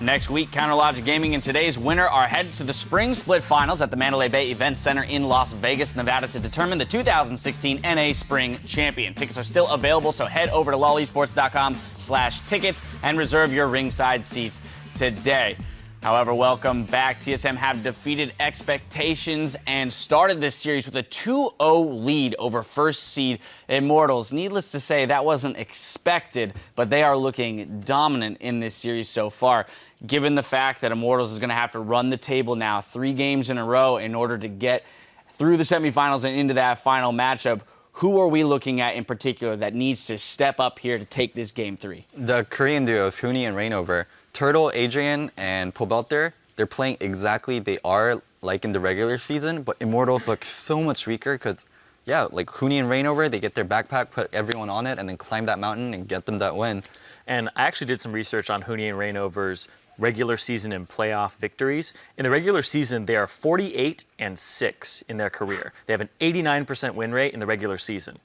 Next week, CounterLogic Gaming and today's winner are headed to the Spring Split Finals at the Mandalay Bay Event Center in Las Vegas, Nevada to determine the 2016 NA Spring Champion. Tickets are still available, so head over to lolesports.com/tickets and reserve your ringside seats today. However, welcome back. TSM have defeated expectations and started this series with a 2-0 lead over first seed Immortals. Needless to say, that wasn't expected, but they are looking dominant in this series so far. Given the fact that Immortals is going to have to run the table now 3 games in a row in order to get through the semifinals and into that final matchup, who are we looking at in particular that needs to step up here to take this game 3? The Korean duos, Huni and Rainover. Turtle, Adrian, and Pobelter, they're playing exactly they are like in the regular season, but Immortals look so much weaker because, yeah, like Huni and Rainover, they get their backpack, put everyone on it, and then climb that mountain and get them that win. And I actually did some research on Huni and Rainover's regular season and playoff victories. In the regular season, they are 48-6 in their career. They have an 89% win rate in the regular season.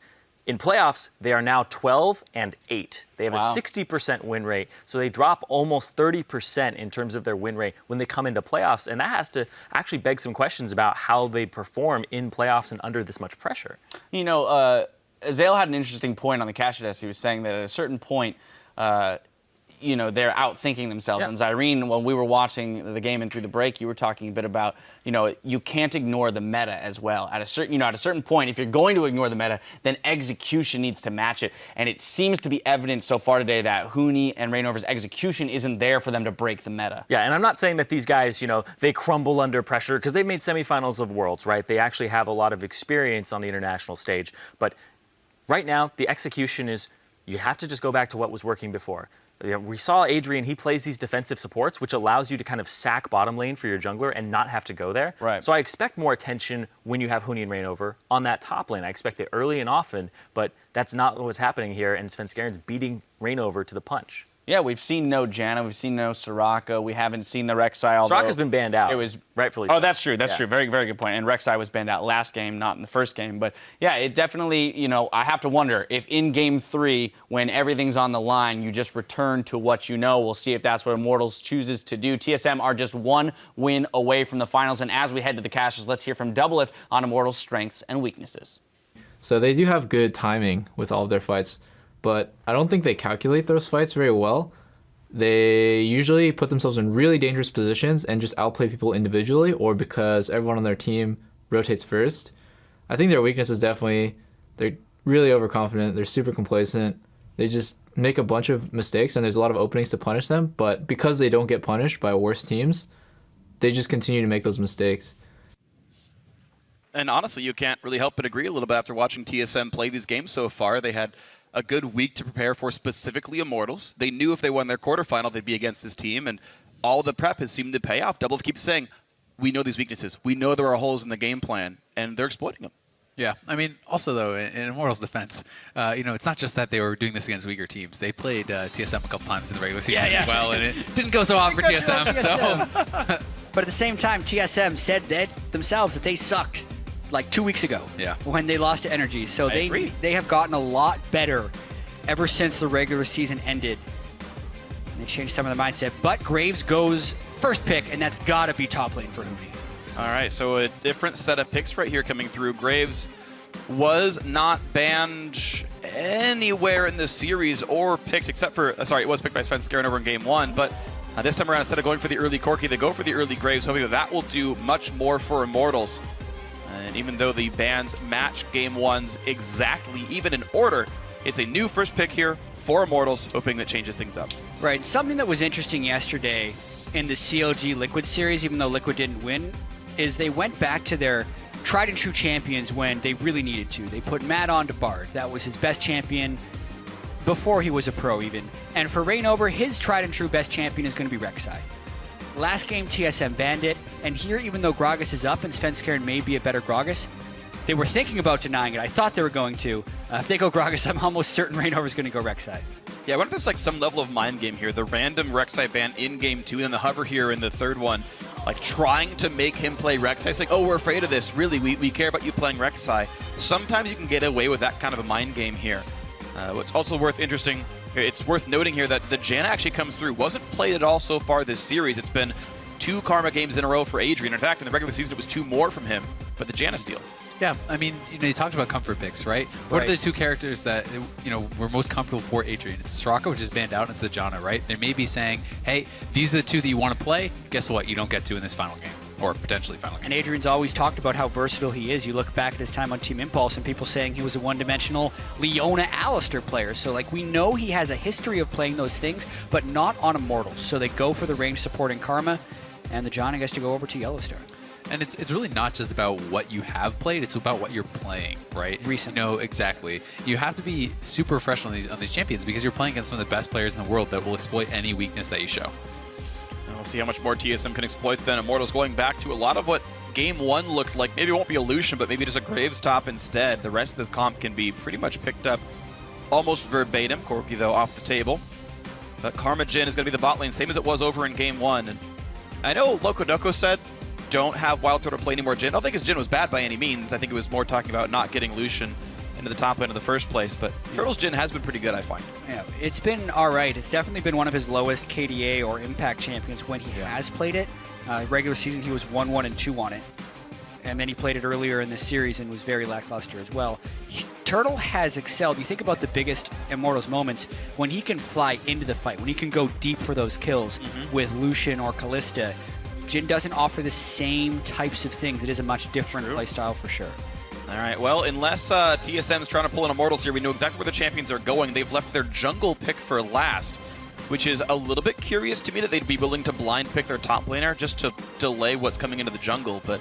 In playoffs, they are now 12-8. They have a 60% win rate, so they drop almost 30% in terms of their win rate when they come into playoffs, and that has to actually beg some questions about how they perform in playoffs and under this much pressure. You know, Zale had an interesting point on the Cash Desk. He was saying that at a certain point, you know, they're outthinking themselves. Yeah. And Zyrene, when we were watching the game and through the break, you were talking a bit about, you know, you can't ignore the meta as well. At a certain point, if you're going to ignore the meta, then execution needs to match it. And it seems to be evident so far today that Huni and Rainover's execution isn't there for them to break the meta. Yeah, and I'm not saying that these guys, you know, they crumble under pressure because they've made semifinals of Worlds, right? They actually have a lot of experience on the international stage. But right now, the execution is, you have to just go back to what was working before. We saw Adrian, he plays these defensive supports, which allows you to kind of sack bottom lane for your jungler and not have to go there. Right. So I expect more attention when you have Huni and Rainover on that top lane. I expect it early and often, but that's not what was happening here, and Svenskerin's beating Rainover to the punch. Yeah, we've seen no Janna, we've seen no Soraka, we haven't seen the Rek'Sai. Soraka's been banned out. It was rightfully. Oh, that's true. That's true. Very, very good point. And Rek'Sai was banned out last game, not in the first game. But yeah, it definitely, you know, I have to wonder if in game 3, when everything's on the line, you just return to what you know. We'll see if that's what Immortals chooses to do. TSM are just 1 win away from the finals. And as we head to the caches, let's hear from Doublelift on Immortals' strengths and weaknesses. So they do have good timing with all of their fights, but I don't think they calculate those fights very well. They usually put themselves in really dangerous positions and just outplay people individually or because everyone on their team rotates first. I think their weakness is definitely they're really overconfident. They're super complacent. They just make a bunch of mistakes and there's a lot of openings to punish them. But because they don't get punished by worse teams, they just continue to make those mistakes. And honestly, you can't really help but agree a little bit after watching TSM play these games so far. They had a good week to prepare for specifically Immortals. They knew if they won their quarterfinal, they'd be against this team, and all the prep has seemed to pay off. Doublelift keeps saying, we know these weaknesses. We know there are holes in the game plan, and they're exploiting them. Yeah, I mean, also though, in Immortals' defense, you know, it's not just that they were doing this against weaker teams. They played TSM a couple times in the regular season as well, and it didn't go so hot for TSM. So, but at the same time, TSM said that themselves that they sucked like 2 weeks ago when they lost to Energy. So they have gotten a lot better ever since the regular season ended. And they've changed some of their mindset. But Graves goes first pick, and that's got to be top lane for Huni. All right, so a different set of picks right here coming through. Graves was not banned anywhere in the series or picked except for, it was picked by Svenskeren over in game 1, but this time around, instead of going for the early Corki, they go for the early Graves, hoping that will do much more for Immortals. And even though the bans match game 1's exactly, even in order, it's a new first pick here for Immortals, hoping that changes things up. Right. Something that was interesting yesterday in the CLG Liquid series, even though Liquid didn't win, is they went back to their tried and true champions when they really needed to. They put Matt on to Bard. That was his best champion before he was a pro even. And for Rainover, his tried and true best champion is going to be Rek'Sai. Last game, TSM banned it, and here, even though Gragas is up and Svenskeren may be a better Gragas, they were thinking about denying it. I thought they were going to. If they go Gragas, I'm almost certain Rainover's going to go Rek'Sai. Yeah, I wonder if there's like some level of mind game here. The random Rek'Sai ban in game 2 and then the hover here in the third one, like trying to make him play Rek'Sai. It's like, oh, we're afraid of this. Really, we care about you playing Rek'Sai. Sometimes you can get away with that kind of a mind game here. What's also worth It's worth noting here that the Janna actually comes through. Wasn't played at all so far this series. It's been 2 Karma games in a row for Adrian. In fact, in the regular season, it was 2 more from him, but the Janna steal. Yeah, I mean, you talked about comfort picks, right? What are the 2 characters that, were most comfortable for Adrian? It's Soraka, which is banned out, and it's the Janna, right? They may be saying, hey, these are the 2 that you want to play. Guess what? You don't get to in this final game, or potentially final game. And Adrian's always talked about how versatile he is. You look back at his time on Team Impulse and people saying he was a one-dimensional Leona Alistair player. So, like, we know he has a history of playing those things, but not on Immortals. So they go for the range support in Karma, and the Janna gets to go over to Yellowstar. And it's really not just about what you have played, it's about what you're playing, right? Recent. No, exactly. You have to be super fresh on these champions because you're playing against some of the best players in the world that will exploit any weakness that you show. And we'll see how much more TSM can exploit then. Immortals going back to a lot of what Game 1 looked like. Maybe it won't be a Lucian, but maybe just a Graves top instead. The rest of this comp can be pretty much picked up almost verbatim. Corki, though, off the table. But Karma Jin is going to be the bot lane, same as it was over in Game 1. And I know Lokodoko said don't have Wild Turtle play any more Jin. I don't think his Jin was bad by any means. I think it was more talking about not getting Lucian into the top lane in the first place. But Turtle's Jin has been pretty good, I find. Yeah, it's been all right. It's definitely been one of his lowest KDA or impact champions when he has played it. Regular season, he was 1-1 and 2 on it. And then he played it earlier in this series and was very lackluster as well. Turtle has excelled. You think about the biggest Immortals moments when he can fly into the fight, when he can go deep for those kills with Lucian or Callista. Jin doesn't offer the same types of things. It is a much different playstyle for sure. All right, well, unless TSM is trying to pull an Immortals here, we know exactly where the champions are going. They've left their jungle pick for last, which is a little bit curious to me that they'd be willing to blind pick their top laner just to delay what's coming into the jungle, but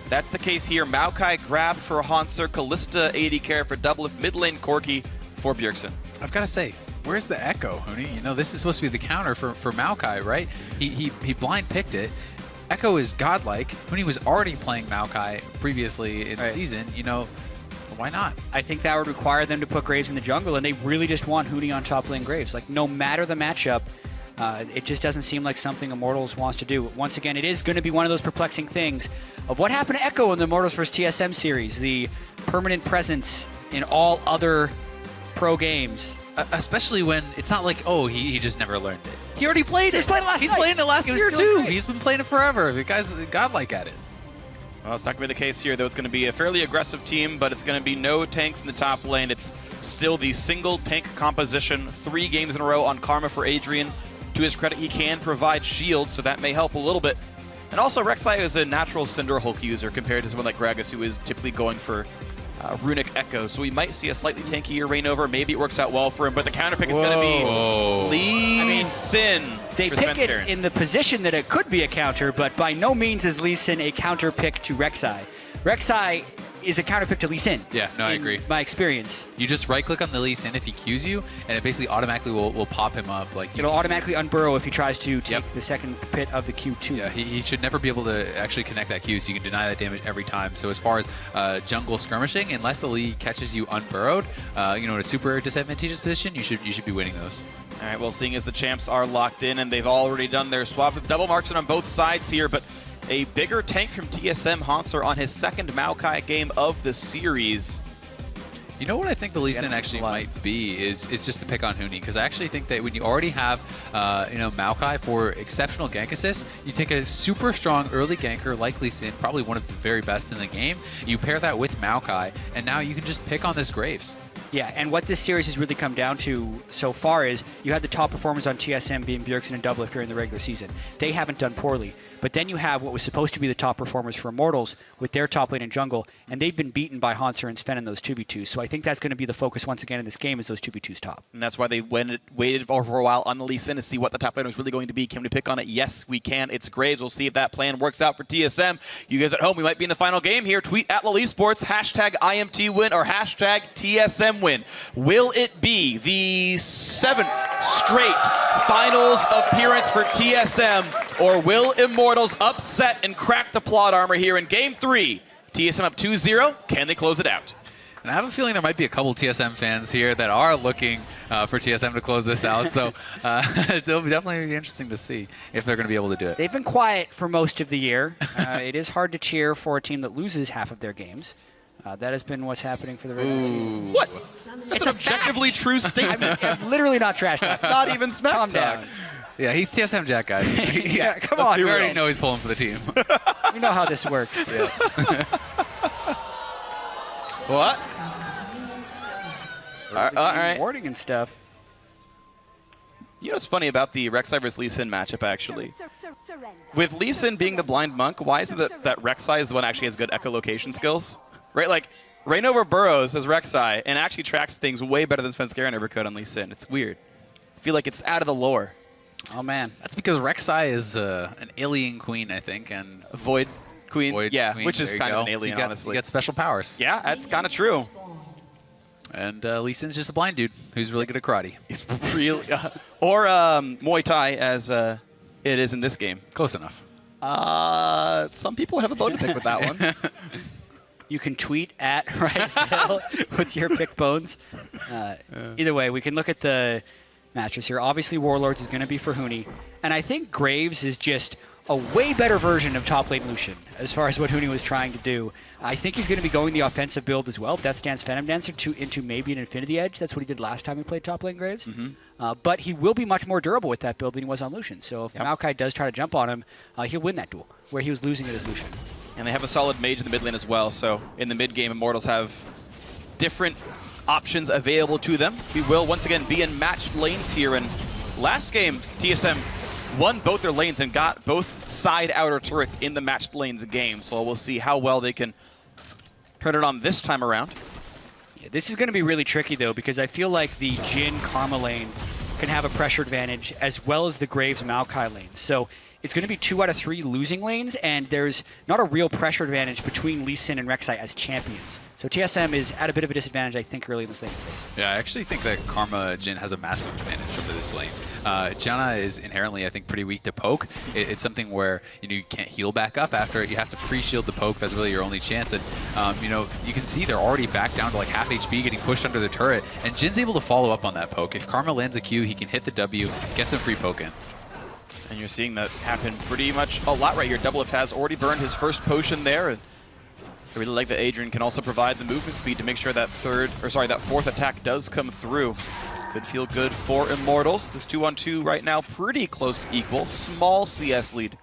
that's the case here. Maokai grabbed for Hansur, Callista AD carry for Doublelift, mid lane Corki for Bjergsen. I've got to say, where's the Echo, Huni? This is supposed to be the counter for Maokai, right? He blind picked it. Echo is godlike. Huni was already playing Maokai previously in the season. Why not? I think that would require them to put Graves in the jungle, and they really just want Huni on top lane Graves. Like, no matter the matchup, it just doesn't seem like something Immortals wants to do. Once again, it is going to be one of those perplexing things of what happened to Echo in the Immortals vs. TSM series, the permanent presence in all other pro games. Especially when it's not like, oh, he just never learned it. He already played it. He's playing last He's night. playing it last He was year, doing too. great. He's been playing it forever. The guy's godlike at it. Well, it's not going to be the case here, though. It's going to be a fairly aggressive team, but it's going to be no tanks in the top lane. It's still the single tank composition, 3 games in a row on Karma for Adrian. To his credit, he can provide shield, so that may help a little bit. And also, Rek'Sai is a natural Cinder Hulk user compared to someone like Gragas, who is typically going for Runic Echo. So we might see a slightly tankier Reignover. Maybe it works out well for him, but the counter pick is going to be Lee Sin. They pick it in the position that it could be a counter, but by no means is Lee Sin a counter pick to Rek'Sai. Rek'Sai is a counter pick to Lee Sin. Yeah, no, I agree. My experience. You just right-click on the Lee Sin if he Qs you, and it basically automatically will pop him up. It'll automatically unburrow if he tries to take the second pit of the Q2. Yeah, he should never be able to actually connect that Q, so you can deny that damage every time. So as far as jungle skirmishing, unless the Lee catches you unburrowed, in a super disadvantageous position, you should be winning those. All right, well, seeing as the champs are locked in and they've already done their swap with double marks on both sides here, but a bigger tank from TSM, Hansur, on his second Maokai game of the series. You know what I think the Lee Sin actually might be is just to pick on Huni, because I actually think that when you already have Maokai for exceptional gank assist, you take a super strong early ganker like Lee Sin, probably one of the very best in the game. You pair that with Maokai, and now you can just pick on this Graves. Yeah, and what this series has really come down to so far is you had the top performers on TSM being Bjergsen and Doublelift during the regular season. They haven't done poorly. But then you have what was supposed to be the top performers for Immortals with their top lane and jungle, and they've been beaten by Hansur and Sven in those 2v2s. So I think that's going to be the focus once again in this game is those 2v2s top. And that's why they waited for a while on the Lee Sin to see what the top lane was really going to be. Can we pick on it? Yes, we can. It's Graves. We'll see if that plan works out for TSM. You guys at home, we might be in the final game here. Tweet at Esports, hashtag IMT win or hashtag TSM win. Will it be the 7th straight finals appearance for TSM, or will Immortals upset and crack the plot armor here in Game 3? TSM up 2-0. Can they close it out? And I have a feeling there might be a couple TSM fans here that are looking for TSM to close this out. So it'll definitely be interesting to see if they're going to be able to do it. They've been quiet for most of the year. It is hard to cheer for a team that loses half of their games. That has been what's happening for the regular season. What? That's an objectively true statement. I'm literally not trash talking. Not even smack Calm talk. down. Yeah, he's TSM Jack, guys. Yeah, come Let's on. be We real. already know he's pulling for the team. We know how this works. What? All right. Warding and stuff. You know what's funny about the Rek'Sai versus Lee Sin matchup, actually? With Lee Sin being the blind monk, why is it that Rek'Sai is the one that actually has good echolocation skills? Right? Like, Reignover burrows as Rek'Sai and actually tracks things way better than Svenskeren ever could on Lee Sin. It's weird. I feel like it's out of the lore. Oh, man. That's because Rek'Sai is an alien queen, I think, and Void Queen? Void Yeah, Queen, which is there you kind of go. an alien, So you got, honestly. You got special powers. Yeah, that's kind of true. And Lee Sin's just a blind dude who's really good at karate. He's really... or Muay Thai, as it is in this game. Close enough. Some people have a bone to pick with that one. You can tweet at Rysdale with your pick bones. Either way, we can look at the matches here. Obviously, Warlords is going to be for Huni. And I think Graves is just a way better version of top lane Lucian as far as what Huni was trying to do. I think he's going to be going the offensive build as well. Death Dance, Phantom Dancer into maybe an Infinity Edge. That's what he did last time he played top lane Graves. But he will be much more durable with that build than he was on Lucian. So if Maokai does try to jump on him, he'll win that duel, where he was losing it as Lucian. And they have a solid mage in the mid lane as well, so in the mid game, Immortals have different options available to them. We will once again be in matched lanes here, and last game, TSM won both their lanes and got both side outer turrets in the matched lanes game, so we'll see how well they can turn it on this time around. Yeah, this is going to be really tricky, though, because I feel like the Jhin Karma lane can have a pressure advantage as well as the Graves Maokai lane. So it's going to be 2 out of 3 losing lanes, and there's not a real pressure advantage between Lee Sin and Rek'Sai as champions. So TSM is at a bit of a disadvantage, I think, early in this lane phase. Yeah, I actually think that Karma Jhin has a massive advantage over this lane. Janna is inherently, I think, pretty weak to poke. It's something where you can't heal back up after it. You have to pre-shield the poke. That's really your only chance. And you can see they're already back down to like half HP, getting pushed under the turret. And Jin's able to follow up on that poke. If Karma lands a Q, he can hit the W, get some free poke in. And you're seeing that happen pretty much a lot right here. Doublelift has already burned his first potion there. And I really like that Adrian can also provide the movement speed to make sure that that fourth attack does come through. Could feel good for Immortals. This 2-on-2 right now pretty close to equal. Small CS lead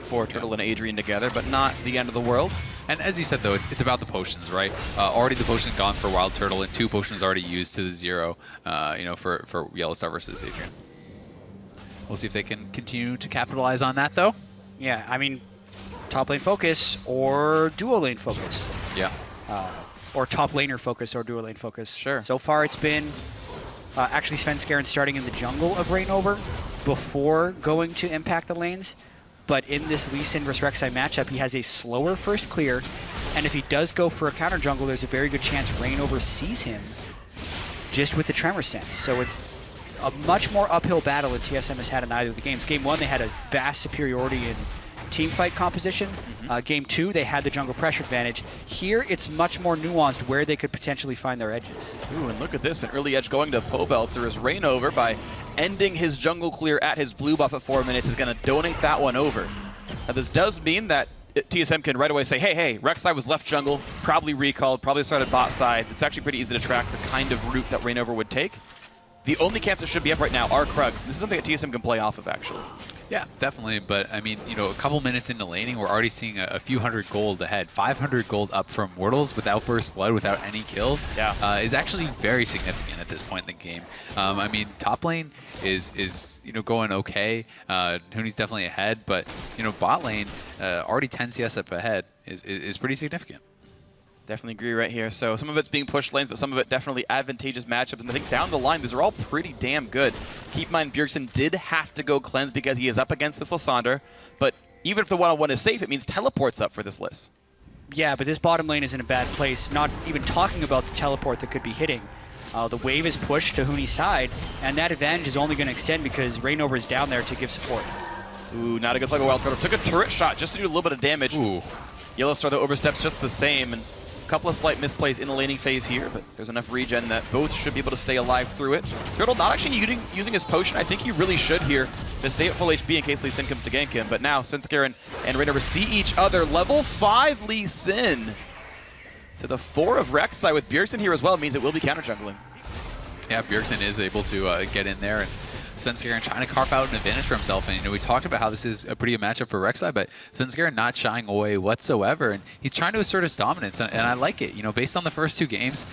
for Turtle and Adrian together, but not the end of the world. And as you said, though, it's about the potions, right? Already the potion gone for Wild Turtle, and 2 potions already used to the 0, for Yellow Star versus Adrian. We'll see if they can continue to capitalize on that, though. Yeah, I mean, top lane focus or duo lane focus. Yeah. Or top laner focus or duo lane focus. Sure. So far it's been actually Svenskeren starting in the jungle of Reignover before going to impact the lanes. But in this Lee Sin vs Rek'Sai matchup, he has a slower first clear. And if he does go for a counter jungle, there's a very good chance Reignover sees him just with the Tremor Sense. So it's a much more uphill battle than TSM has had in either of the games. Game 1, they had a vast superiority in team fight composition. Game 2, they had the jungle pressure advantage. Here, it's much more nuanced where they could potentially find their edges. Ooh, and look at this, an early edge going to Pobelter as Reignover by ending his jungle clear at his blue buff at 4 minutes is going to donate that one over. Now this does mean that TSM can right away say, hey, Rek'Sai was left jungle, probably recalled, probably started bot side. It's actually pretty easy to track the kind of route that Reignover would take. The only camps that should be up right now are Krugs. This is something that TSM can play off of, actually. Yeah, definitely. But, I mean, a couple minutes into laning, we're already seeing a few hundred gold ahead. 500 gold up from Immortals without First Blood, without any kills, is actually very significant at this point in the game. I mean, top lane is going okay. Huni's definitely ahead, but, bot lane, already 10 CS up ahead is pretty significant. Definitely agree right here. So some of it's being pushed lanes, but some of it definitely advantageous matchups. And I think down the line, these are all pretty damn good. Keep in mind, Bjergsen did have to go cleanse because he is up against this Lysandre. But even if the one-on-one is safe, it means teleport's up for this list. Yeah, but this bottom lane is in a bad place. Not even talking about the teleport that could be hitting. The wave is pushed to Huni's side, and that advantage is only going to extend because Reignover is down there to give support. Ooh, not a good play by Wild Turtle. Took a turret shot just to do a little bit of damage. Ooh. Yellow Star, though, oversteps just the same. And couple of slight misplays in the laning phase here, but there's enough regen that both should be able to stay alive through it. Turtle not actually using his potion. I think he really should here to stay at full HP in case Lee Sin comes to gank him. But now, Svenskeren and Reignover see each other. Level 5 Lee Sin to the 4 of Rek'Sai with Bjergsen here as well. It means it will be counter jungling. Yeah, Bjergsen is able to get in there, and Svenskeren trying to carve out an advantage for himself. And we talked about how this is a pretty good matchup for Rek'Sai, but Svenskeren not shying away whatsoever, and he's trying to assert his dominance, and I like it. Based on the first 2 games,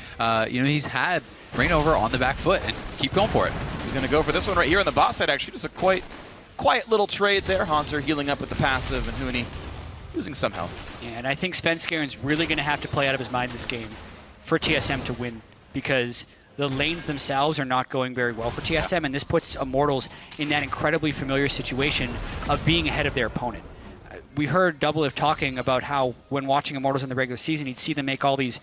he's had Reignover on the back foot, and keep going for it. He's going to go for this one right here on the bot side, actually. Just a quiet little trade there. Hanser healing up with the passive, and Huni losing some health. Yeah, and I think Svenskeren's really going to have to play out of his mind this game for TSM to win, because the lanes themselves are not going very well for TSM, and this puts Immortals in that incredibly familiar situation of being ahead of their opponent. We heard Doublelift talking about how when watching Immortals in the regular season, he'd see them make all these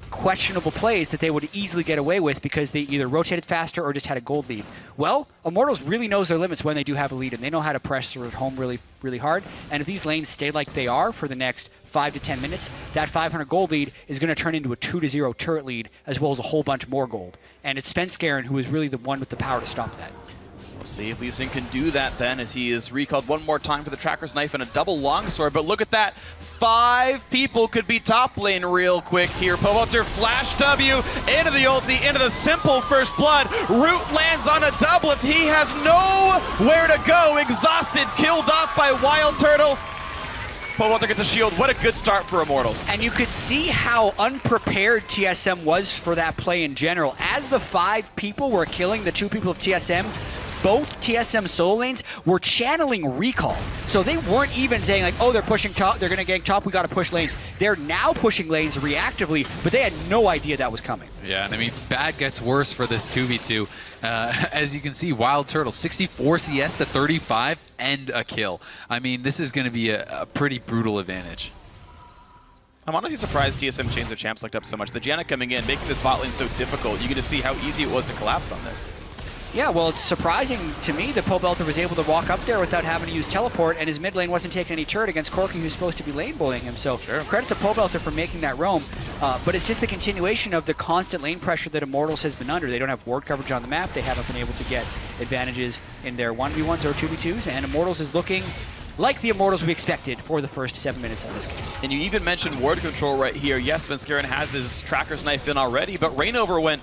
questionable plays that they would easily get away with because they either rotated faster or just had a gold lead. Well, Immortals really knows their limits when they do have a lead, and they know how to pressure it home really, really hard. And if these lanes stay like they are for the next 5 to 10 minutes, that 500 gold lead is going to turn into a 2-0 turret lead, as well as a whole bunch more gold. And it's Svenskeren who is really the one with the power to stop that. We'll see if Lee Sin can do that then, as he is recalled one more time for the Tracker's Knife and a double longsword. But look at that. 5 people could be top lane real quick here. Povalter flash W into the ulti, into the simple first blood. Root lands on a double. If he has nowhere to go, exhausted, killed off by Wild Turtle. Povalter gets a shield. What a good start for Immortals. And you could see how unprepared TSM was for that play in general. As the 5 people were killing the 2 people of TSM, both TSM solo lanes were channeling recall. So they weren't even saying like, oh, they're pushing top, they're going to gank top, we got to push lanes. They're now pushing lanes reactively, but they had no idea that was coming. Yeah, and I mean, bad gets worse for this 2v2. As you can see, Wild Turtle, 64 CS to 35 and a kill. I mean, this is going to be a pretty brutal advantage. I'm honestly surprised TSM changed their champ select up so much. The Janna coming in, making this bot lane so difficult. You get to see how easy it was to collapse on this. Yeah, well, it's surprising to me that Pobelter was able to walk up there without having to use teleport, and his mid lane wasn't taking any turret against Corki, who's supposed to be lane bullying him. So credit to Pobelter for making that roam. But it's just the continuation of the constant lane pressure that Immortals has been under. They don't have ward coverage on the map. They haven't been able to get advantages in their 1v1s or 2v2s, and Immortals is looking like the Immortals we expected for the first 7 minutes of this game. And you even mentioned ward control right here. Yes, Svenskeren has his Tracker's Knife in already, but Reignover went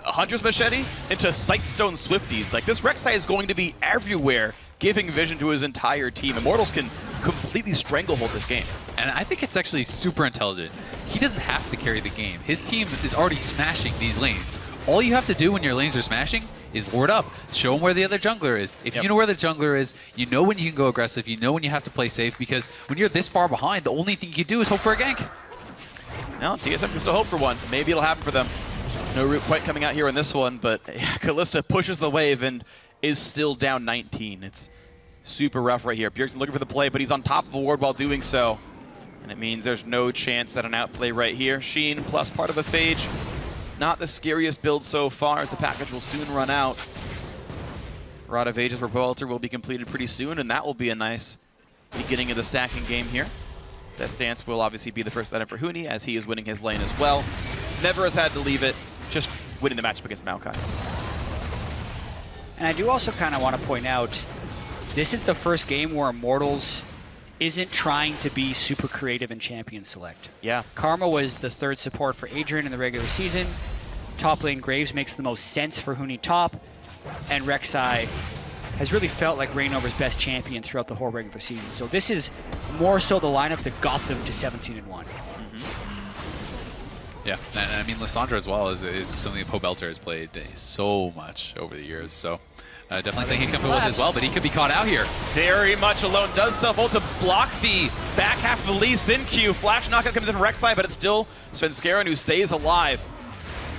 Hunter's Machete into Sightstone Swifties. Like, this Rek'Sai is going to be everywhere, giving vision to his entire team. Immortals can completely stranglehold this game. And I think it's actually super intelligent. He doesn't have to carry the game. His team is already smashing these lanes. All you have to do when your lanes are smashing is ward up. Show him where the other jungler is. If you know where the jungler is, you know when you can go aggressive, you know when you have to play safe, because when you're this far behind, the only thing you can do is hope for a gank. Now, TSM can still hope for one. Maybe it'll happen for them. No root quite coming out here in this one, but Kalista pushes the wave and is still down 19. It's super rough right here. Bjergsen looking for the play, but he's on top of a ward while doing so. And it means there's no chance at an outplay right here. Sheen plus part of a Phage. Not the scariest build so far, as the package will soon run out. Rod of Ages for Povalter will be completed pretty soon, and that will be a nice beginning of the stacking game here. Death Dance will obviously be the first item for Huni, as he is winning his lane as well. Never has had to leave it, just winning the matchup against Maokai. And I do also kind of want to point out, this is the first game where Immortals isn't trying to be super creative in champion select. Yeah. Karma was the 3rd support for Adrian in the regular season. Top lane Graves makes the most sense for Huni top. And Rek'Sai has really felt like Reignover's best champion throughout the whole regular season. So this is more so the lineup that got them to 17-1. Yeah, and I mean, Lissandra as well is something that Pobelter has played so much over the years. So definitely saying he's comfortable with as well, but he could be caught out here. Very much alone. Does self-ult to block the back half of the Lee Sin Q. Flash knockout comes in from Rek'Sai, but it's still Svenskeren who stays alive.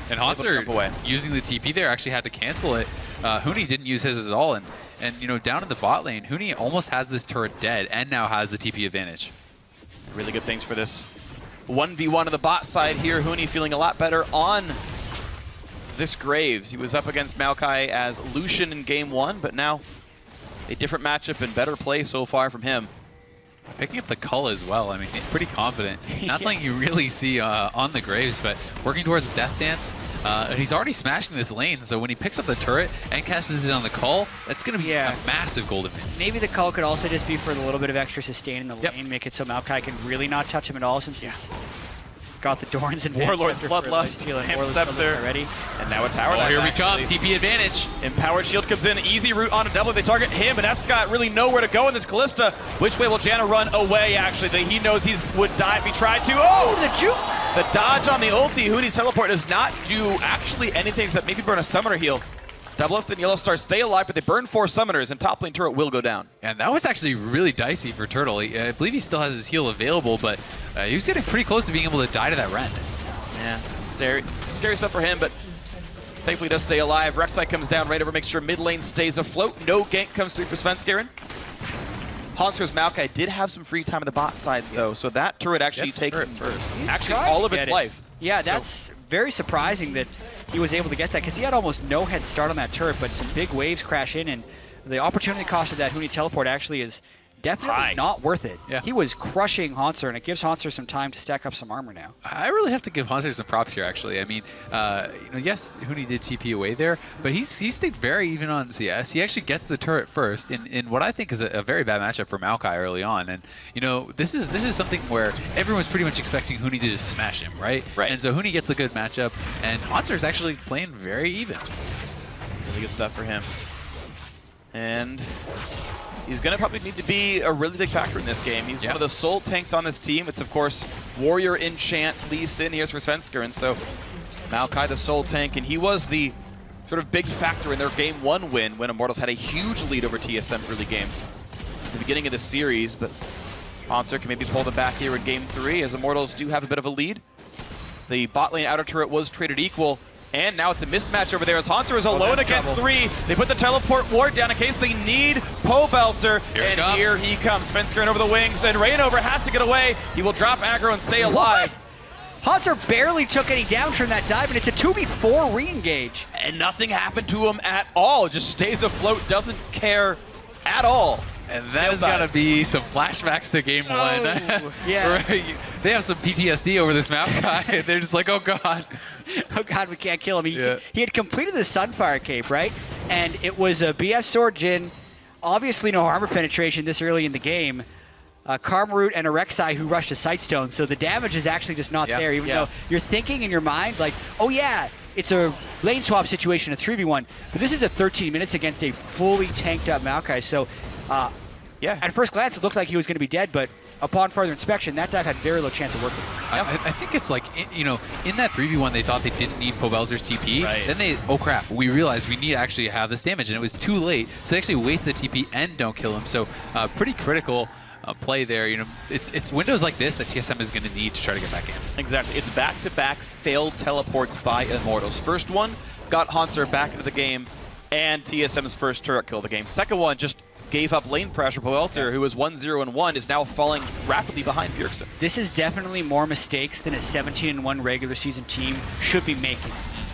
And Hanser, using the TP there, actually had to cancel it. Huni didn't use his at all, and you know, down in the bot lane, Huni almost has this turret dead and now has the TP advantage. Really good things for this 1v1 on the bot side here. Huni feeling a lot better on this Graves. He was up against Maokai as Lucian in game 1, but now a different matchup and better play so far from him. Picking up the cull as well. I mean, pretty confident. Not something you really see on the Graves, but working towards the Death Dance. He's already smashing this lane, so when he picks up the turret and catches it on the cull, that's going to be a massive gold advantage. Maybe the cull could also just be for the little bit of extra sustain in the lane, make it so Maokai can really not touch him at all, since he's got the Dorns and Warlord's Bloodlust, Hand Scepter, already. and now a tower. Oh, here we actually. come. TP advantage. Empowered Shield comes in, easy route on a double. They target him, and that's got really nowhere to go in this Callista. Which way will Janna run away, actually? He knows he would die if he tried to. Oh, The juke! the dodge on the ulti. Hoonie's teleport does not do actually anything except maybe burn a summoner heal. Double Lift and Yellow Star stay alive, but they burn 4 summoners, and top lane turret will go down. And that was actually really dicey for Turtle. I believe he still has his heal available, but he was getting pretty close to being able to die to that Rend. Yeah, scary stuff for him, but thankfully does stay alive. Rek'Sai comes down, right over, makes sure mid lane stays afloat. No gank comes through for Svenskeren. Haunter's Maokai did have some free time on the bot side, though, so that turret actually taken first. Actually, all of its life. Yeah, that's very surprising that he was able to get that, because he had almost no head start on that turret, but some big waves crash in, and the opportunity cost of that Huni teleport actually is definitely not worth it. Yeah. He was crushing Haunter, and it gives Haunter some time to stack up some armor now. I really have to give Haunter some props here, actually. I mean, yes, Huni did TP away there, but he stayed very even on CS. He actually gets the turret first in what I think is a very bad matchup for Maokai early on. And, this is something where everyone's pretty much expecting Huni to just smash him, right? Right. And so Huni gets a good matchup, and Haunter is actually playing very even. Really good stuff for him. And he's going to probably need to be a really big factor in this game. He's one of the sole tanks on this team. It's, of course, Warrior, Enchant, Lee Sin. Here's for Svenskeren. So Maokai, the sole tank, and he was the sort of big factor in their Game 1 win when Immortals had a huge lead over TSM early game at the beginning of the series. But Haunter can maybe pull them back here in Game 3 as Immortals do have a bit of a lead. The bot lane outer turret was traded equal. And now it's a mismatch over there as Haunter is alone against 3. They put the teleport ward down in case they need Pobelter. And here he comes. Svenskeren over the wings, and Reignover has to get away. He will drop aggro and stay alive. Haunter barely took any damage from that dive, and it's a 2v4 re-engage. And nothing happened to him at all. Just stays afloat, doesn't care at all. And that is going to be some flashbacks to Game 1. Yeah. They have some PTSD over this Maokai. They're just like, oh, God. Oh, God, we can't kill him. He had completed the Sunfire Cape, right? And it was a BS Sword Jhin. Obviously, no armor penetration this early in the game. Karma Root and a Rek'Sai who rushed a Sightstone. So the damage is actually just not there, even though you're thinking in your mind, like, oh, yeah, it's a lane swap situation, a 3v1. But this is a 13 minutes against a fully tanked up Maokai. So, at first glance, it looked like he was going to be dead, but upon further inspection, that dive had very low chance of working. I think it's like, in that 3v1, they thought they didn't need Pobelter's TP. Right. Then oh crap, we realized we need to actually have this damage, and it was too late. So they actually waste the TP and don't kill him. So pretty critical play there. It's windows like this that TSM is going to need to try to get back in. Exactly. It's back-to-back failed teleports by Immortals. First one got Haunter back into the game, and TSM's first turret kill of the game. Second one just gave up lane pressure. Pobelter, who was 1-0-1, is now falling rapidly behind Bjergsen. This is definitely more mistakes than a 17-1 regular season team should be making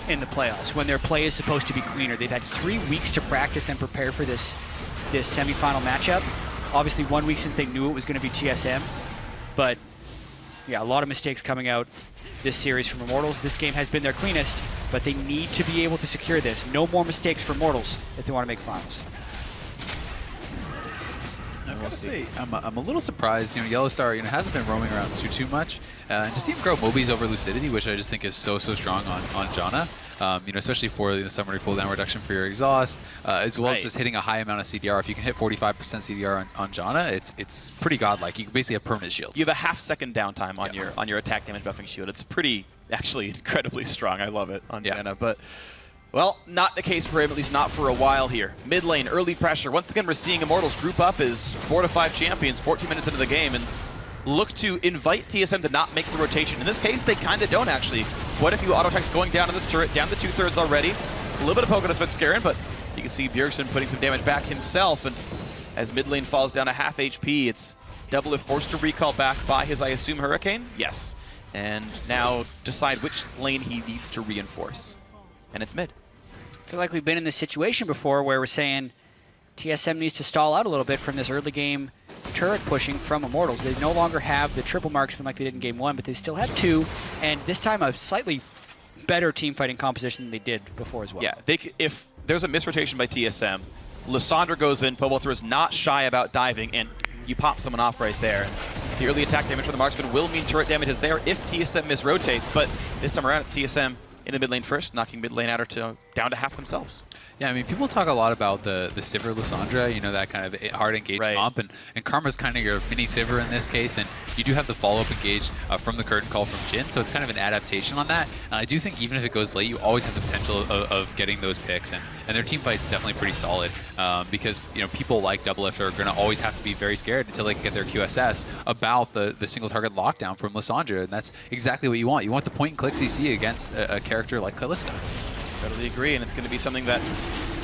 in the playoffs when their play is supposed to be cleaner. They've had 3 weeks to practice and prepare for this semifinal matchup. Obviously 1 week since they knew it was going to be TSM. But yeah, a lot of mistakes coming out this series from Immortals. This game has been their cleanest, but they need to be able to secure this. No more mistakes for Immortals if they want to make finals. I gotta say, I'm a little surprised. Yellow Star, hasn't been roaming around too much, and to see him grow Mobies over Lucidity, which I just think is so strong on Janna. Especially for the summary cooldown reduction for your exhaust, as well as just hitting a high amount of CDR. If you can hit 45% CDR on Janna, it's pretty godlike. You can basically have permanent shields. You have a half-second downtime on your attack damage buffing shield. It's pretty, actually, incredibly strong. I love it on Janna, but. Well, not the case for him, at least not for a while here. Mid lane, early pressure. Once again, we're seeing Immortals group up as 4 to 5 champions, 14 minutes into the game, and look to invite TSM to not make the rotation. In this case, they kind of don't, actually. Quite a few auto-attacks going down in this turret, down to 2/3 already. A little bit of poke on Svenskeren, but you can see Bjergsen putting some damage back himself, and as mid lane falls down to half HP, it's Double if forced to recall back by his, I assume, Hurricane? Yes. And now decide which lane he needs to reinforce. And it's mid. I feel like we've been in this situation before where we're saying TSM needs to stall out a little bit from this early game turret pushing from Immortals. They no longer have the triple marksman like they did in Game 1, but they still have 2, and this time a slightly better team fighting composition than they did before as well. Yeah, if there's a misrotation by TSM, Lissandra goes in, Pobelter is not shy about diving, and you pop someone off right there. The early attack damage from the marksman will mean turret damage is there if TSM misrotates, but this time around it's TSM in the mid lane first, knocking mid lane out down to half themselves. Yeah, I mean, people talk a lot about the Sivir Lysandra, you know, that kind of hard engage comp, and Karma's kind of your mini Sivir in this case, and you do have the follow-up engage from the curtain call from Jhin, so it's kind of an adaptation on that. And I do think even if it goes late, you always have the potential of getting those picks, and their team fight's definitely pretty solid because, you know, people like Doublelift are going to always have to be very scared until they can get their QSS about the single target lockdown from Lysandra, and that's exactly what you want. You want the point-and-click CC against a character like Kalista. Totally agree, and it's going to be something that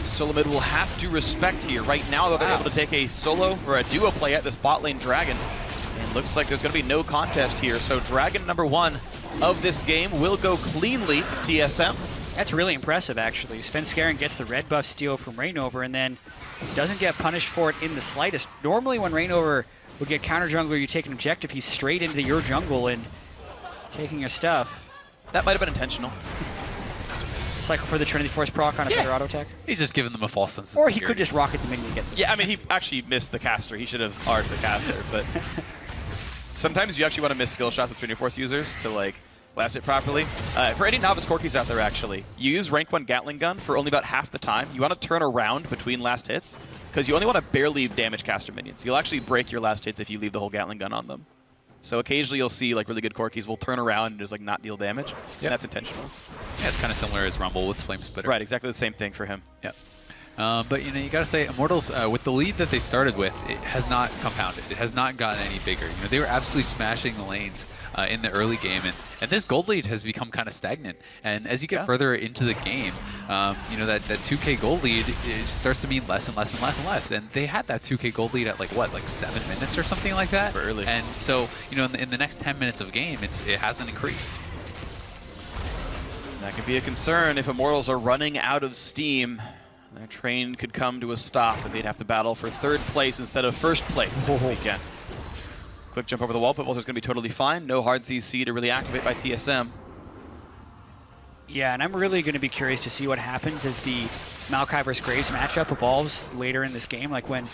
SoloMid will have to respect here. Right now, though, they're able to take a solo or a duo play at this bot lane Dragon, and looks like there's going to be no contest here. So Dragon #1 of this game will go cleanly to TSM. That's really impressive, actually. Svenskeren gets the red buff steal from Reignover and then doesn't get punished for it in the slightest. Normally, when Reignover would get counter jungler, you take an objective, he's straight into your jungle and taking your stuff. That might have been intentional. Cycle for the Trinity Force proc on a better auto attack. He's just giving them a false sense of Or security. he could just rocket the minion to get them. Yeah, I mean, he actually missed the caster. He should have R'd the caster, but sometimes you actually want to miss skill shots with Trinity Force users to, like, last it properly. For any novice Corkies out there, actually, you use rank 1 Gatling gun for only about half the time. You want to turn around between last hits, because you only want to barely damage caster minions. You'll actually break your last hits if you leave the whole Gatling gun on them. So occasionally you'll see like really good Corkies will turn around and just like not deal damage. Yep. And that's intentional. Yeah, it's kind of similar as Rumble with Flame Splitter. Right, exactly the same thing for him. Yep. But you know, you gotta say, Immortals, with the lead that they started with, it has not compounded. It has not gotten any bigger. You know, they were absolutely smashing the lanes in the early game, and this gold lead has become kind of stagnant. And as you get further into the game, you know, that 2K gold lead, it starts to mean less and less and less and less. And they had that 2K gold lead at like what, like 7 minutes or something like that. For early. And so, you know, in the next 10 minutes of game, it hasn't increased. That could be a concern if Immortals are running out of steam. Their train could come to a stop, and they'd have to battle for 3rd place instead of 1st place this weekend. Quick jump over the wall, but Walter's going to be totally fine. No hard CC to really activate by TSM. Yeah, and I'm really going to be curious to see what happens as the Maokai vs. Graves matchup evolves later in this game. Like when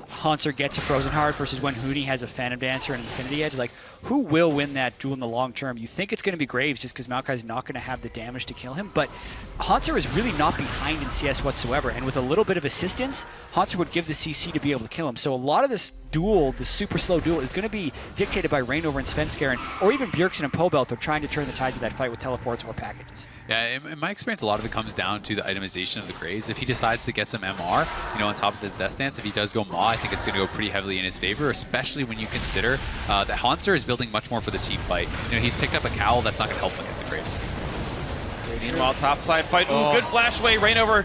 Haunter gets a Frozen Heart versus when Huni has a Phantom Dancer and Infinity Edge. Like, who will win that duel in the long term? You think it's going to be Graves just because Maokai's not going to have the damage to kill him, but Haunter is really not behind in CS whatsoever, and with a little bit of assistance, Haunter would give the CC to be able to kill him. So a lot of this duel, the super slow duel, is going to be dictated by Reignover and Svenskeren, or even Bjergsen and Pobelt. They're trying to turn the tides of that fight with teleports or packages. Yeah, in my experience, a lot of it comes down to the itemization of the Graves. If he decides to get some MR, you know, on top of his Death Stance, if he does go Maw, I think it's going to go pretty heavily in his favor, especially when you consider that Haunter is building much more for the team fight. You know, he's picked up a cowl that's not going to help him against the Graves. Meanwhile, topside fight. Ooh, good flash away. Reignover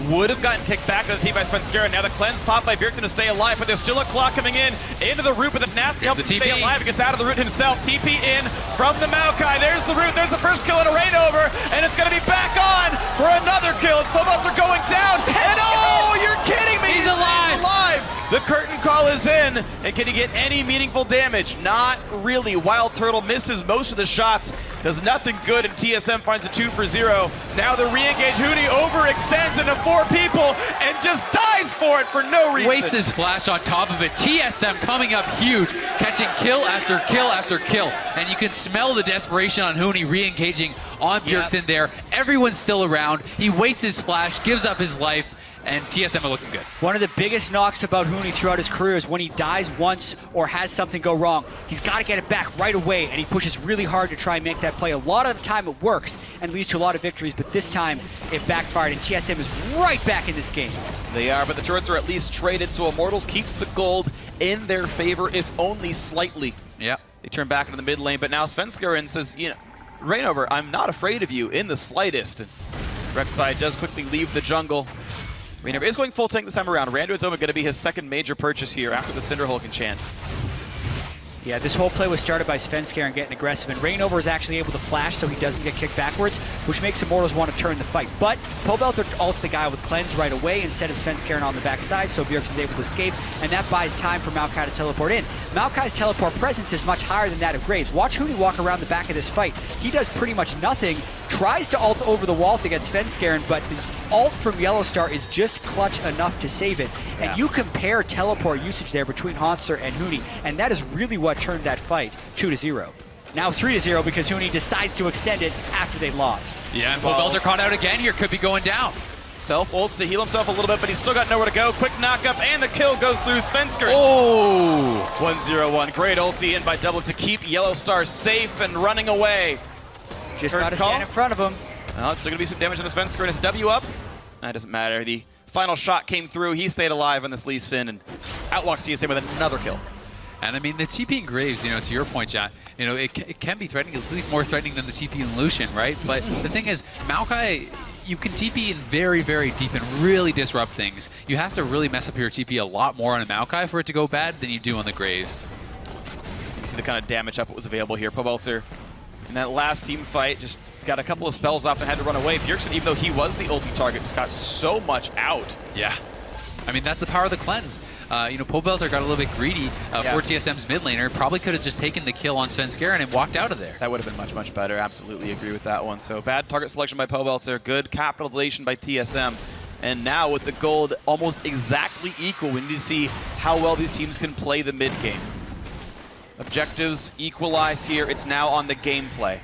would have gotten kicked back to the team by Svenskeren. Now the cleanse pop by Bjergsen to stay alive, but there's still a clock coming in into the root, but the nasty help to stay alive. He gets out of the root himself. TP in from the Maokai. There's the root. There's the first kill in a Reignover, and it's going to be back on for another kill. Pobelts are going down, and oh, you're kidding me! He's alive! He's alive! The curtain call is in, and can he get any meaningful damage? Not really. Wild Turtle misses most of the shots, does nothing good, and TSM finds a 2 for 0. Now the re-engage. Huni overextends into 4 people and just dies for it for no reason. Wastes his flash on top of it. TSM coming up huge, catching kill after kill after kill, and you can smell the desperation on Huni re-engaging on Bjergsen there. Everyone's still around. He wastes his flash, gives up his life, and TSM are looking good. One of the biggest knocks about Huni throughout his career is when he dies once or has something go wrong. He's got to get it back right away, and he pushes really hard to try and make that play. A lot of the time it works and leads to a lot of victories, but this time it backfired, and TSM is right back in this game. They are, but the turrets are at least traded, so Immortals keeps the gold in their favor, if only slightly. Yeah. They turn back into the mid lane, but now Svenskeren says, you know, Reignover, I'm not afraid of you in the slightest. And Rek'Sai does quickly leave the jungle. Reignover is going full tank this time around. Randuin's Omen going to be his second major purchase here after the Cinderhulk enchant. Yeah, this whole play was started by Svenskeren getting aggressive, and Reignover is actually able to flash so he doesn't get kicked backwards, which makes Immortals want to turn the fight. But Pobelt ults the guy with Cleanse right away instead of Svenskeren on the backside, so Bjergsen's able to escape, and that buys time for Maokai to teleport in. Maokai's teleport presence is much higher than that of Graves. Watch Huni walk around the back of this fight. He does pretty much nothing tries to ult over the wall to get Svenskeren, but the ult from Yellowstar is just clutch enough to save it. And you compare teleport usage there between Hauntzer and Huni, and that is really what turned that fight 2-0. Now 3-0 because Huni decides to extend it after they lost. Yeah, and Pobelter caught out again here, could be going down. Self-ults to heal himself a little bit, but he's still got nowhere to go. Quick knock-up, and the kill goes through Svenskeren. Oh! 1-0-1. Great ulti in by Double to keep Yellowstar safe and running away. Just got to stand in front of him. Well, it's still going to be some damage on the Svenskeren. It's W up. That doesn't matter. The final shot came through. He stayed alive on this Lee Sin and outwalks TSM with another kill. And I mean, the TP and Graves, you know, to your point, John, you know, it can be threatening. It's at least more threatening than the TP and Lucian, right? But the thing is, Maokai, you can TP in very, very deep and really disrupt things. You have to really mess up your TP a lot more on a Maokai for it to go bad than you do on the Graves. You see the kind of damage up what was available here. Pobelter in that last team fight just got a couple of spells off and had to run away. Bjergsen, even though he was the ulti target, just got so much out. Yeah. I mean, that's the power of the cleanse. You know, Pobelter got a little bit greedy for TSM's mid laner. Probably could have just taken the kill on Svenskeren and walked out of there. That would have been much, much better. Absolutely agree with that one. So bad target selection by Pobelter, good capitalization by TSM. And now with the gold almost exactly equal, we need to see how well these teams can play the mid game. Objectives equalized here. It's now on the gameplay.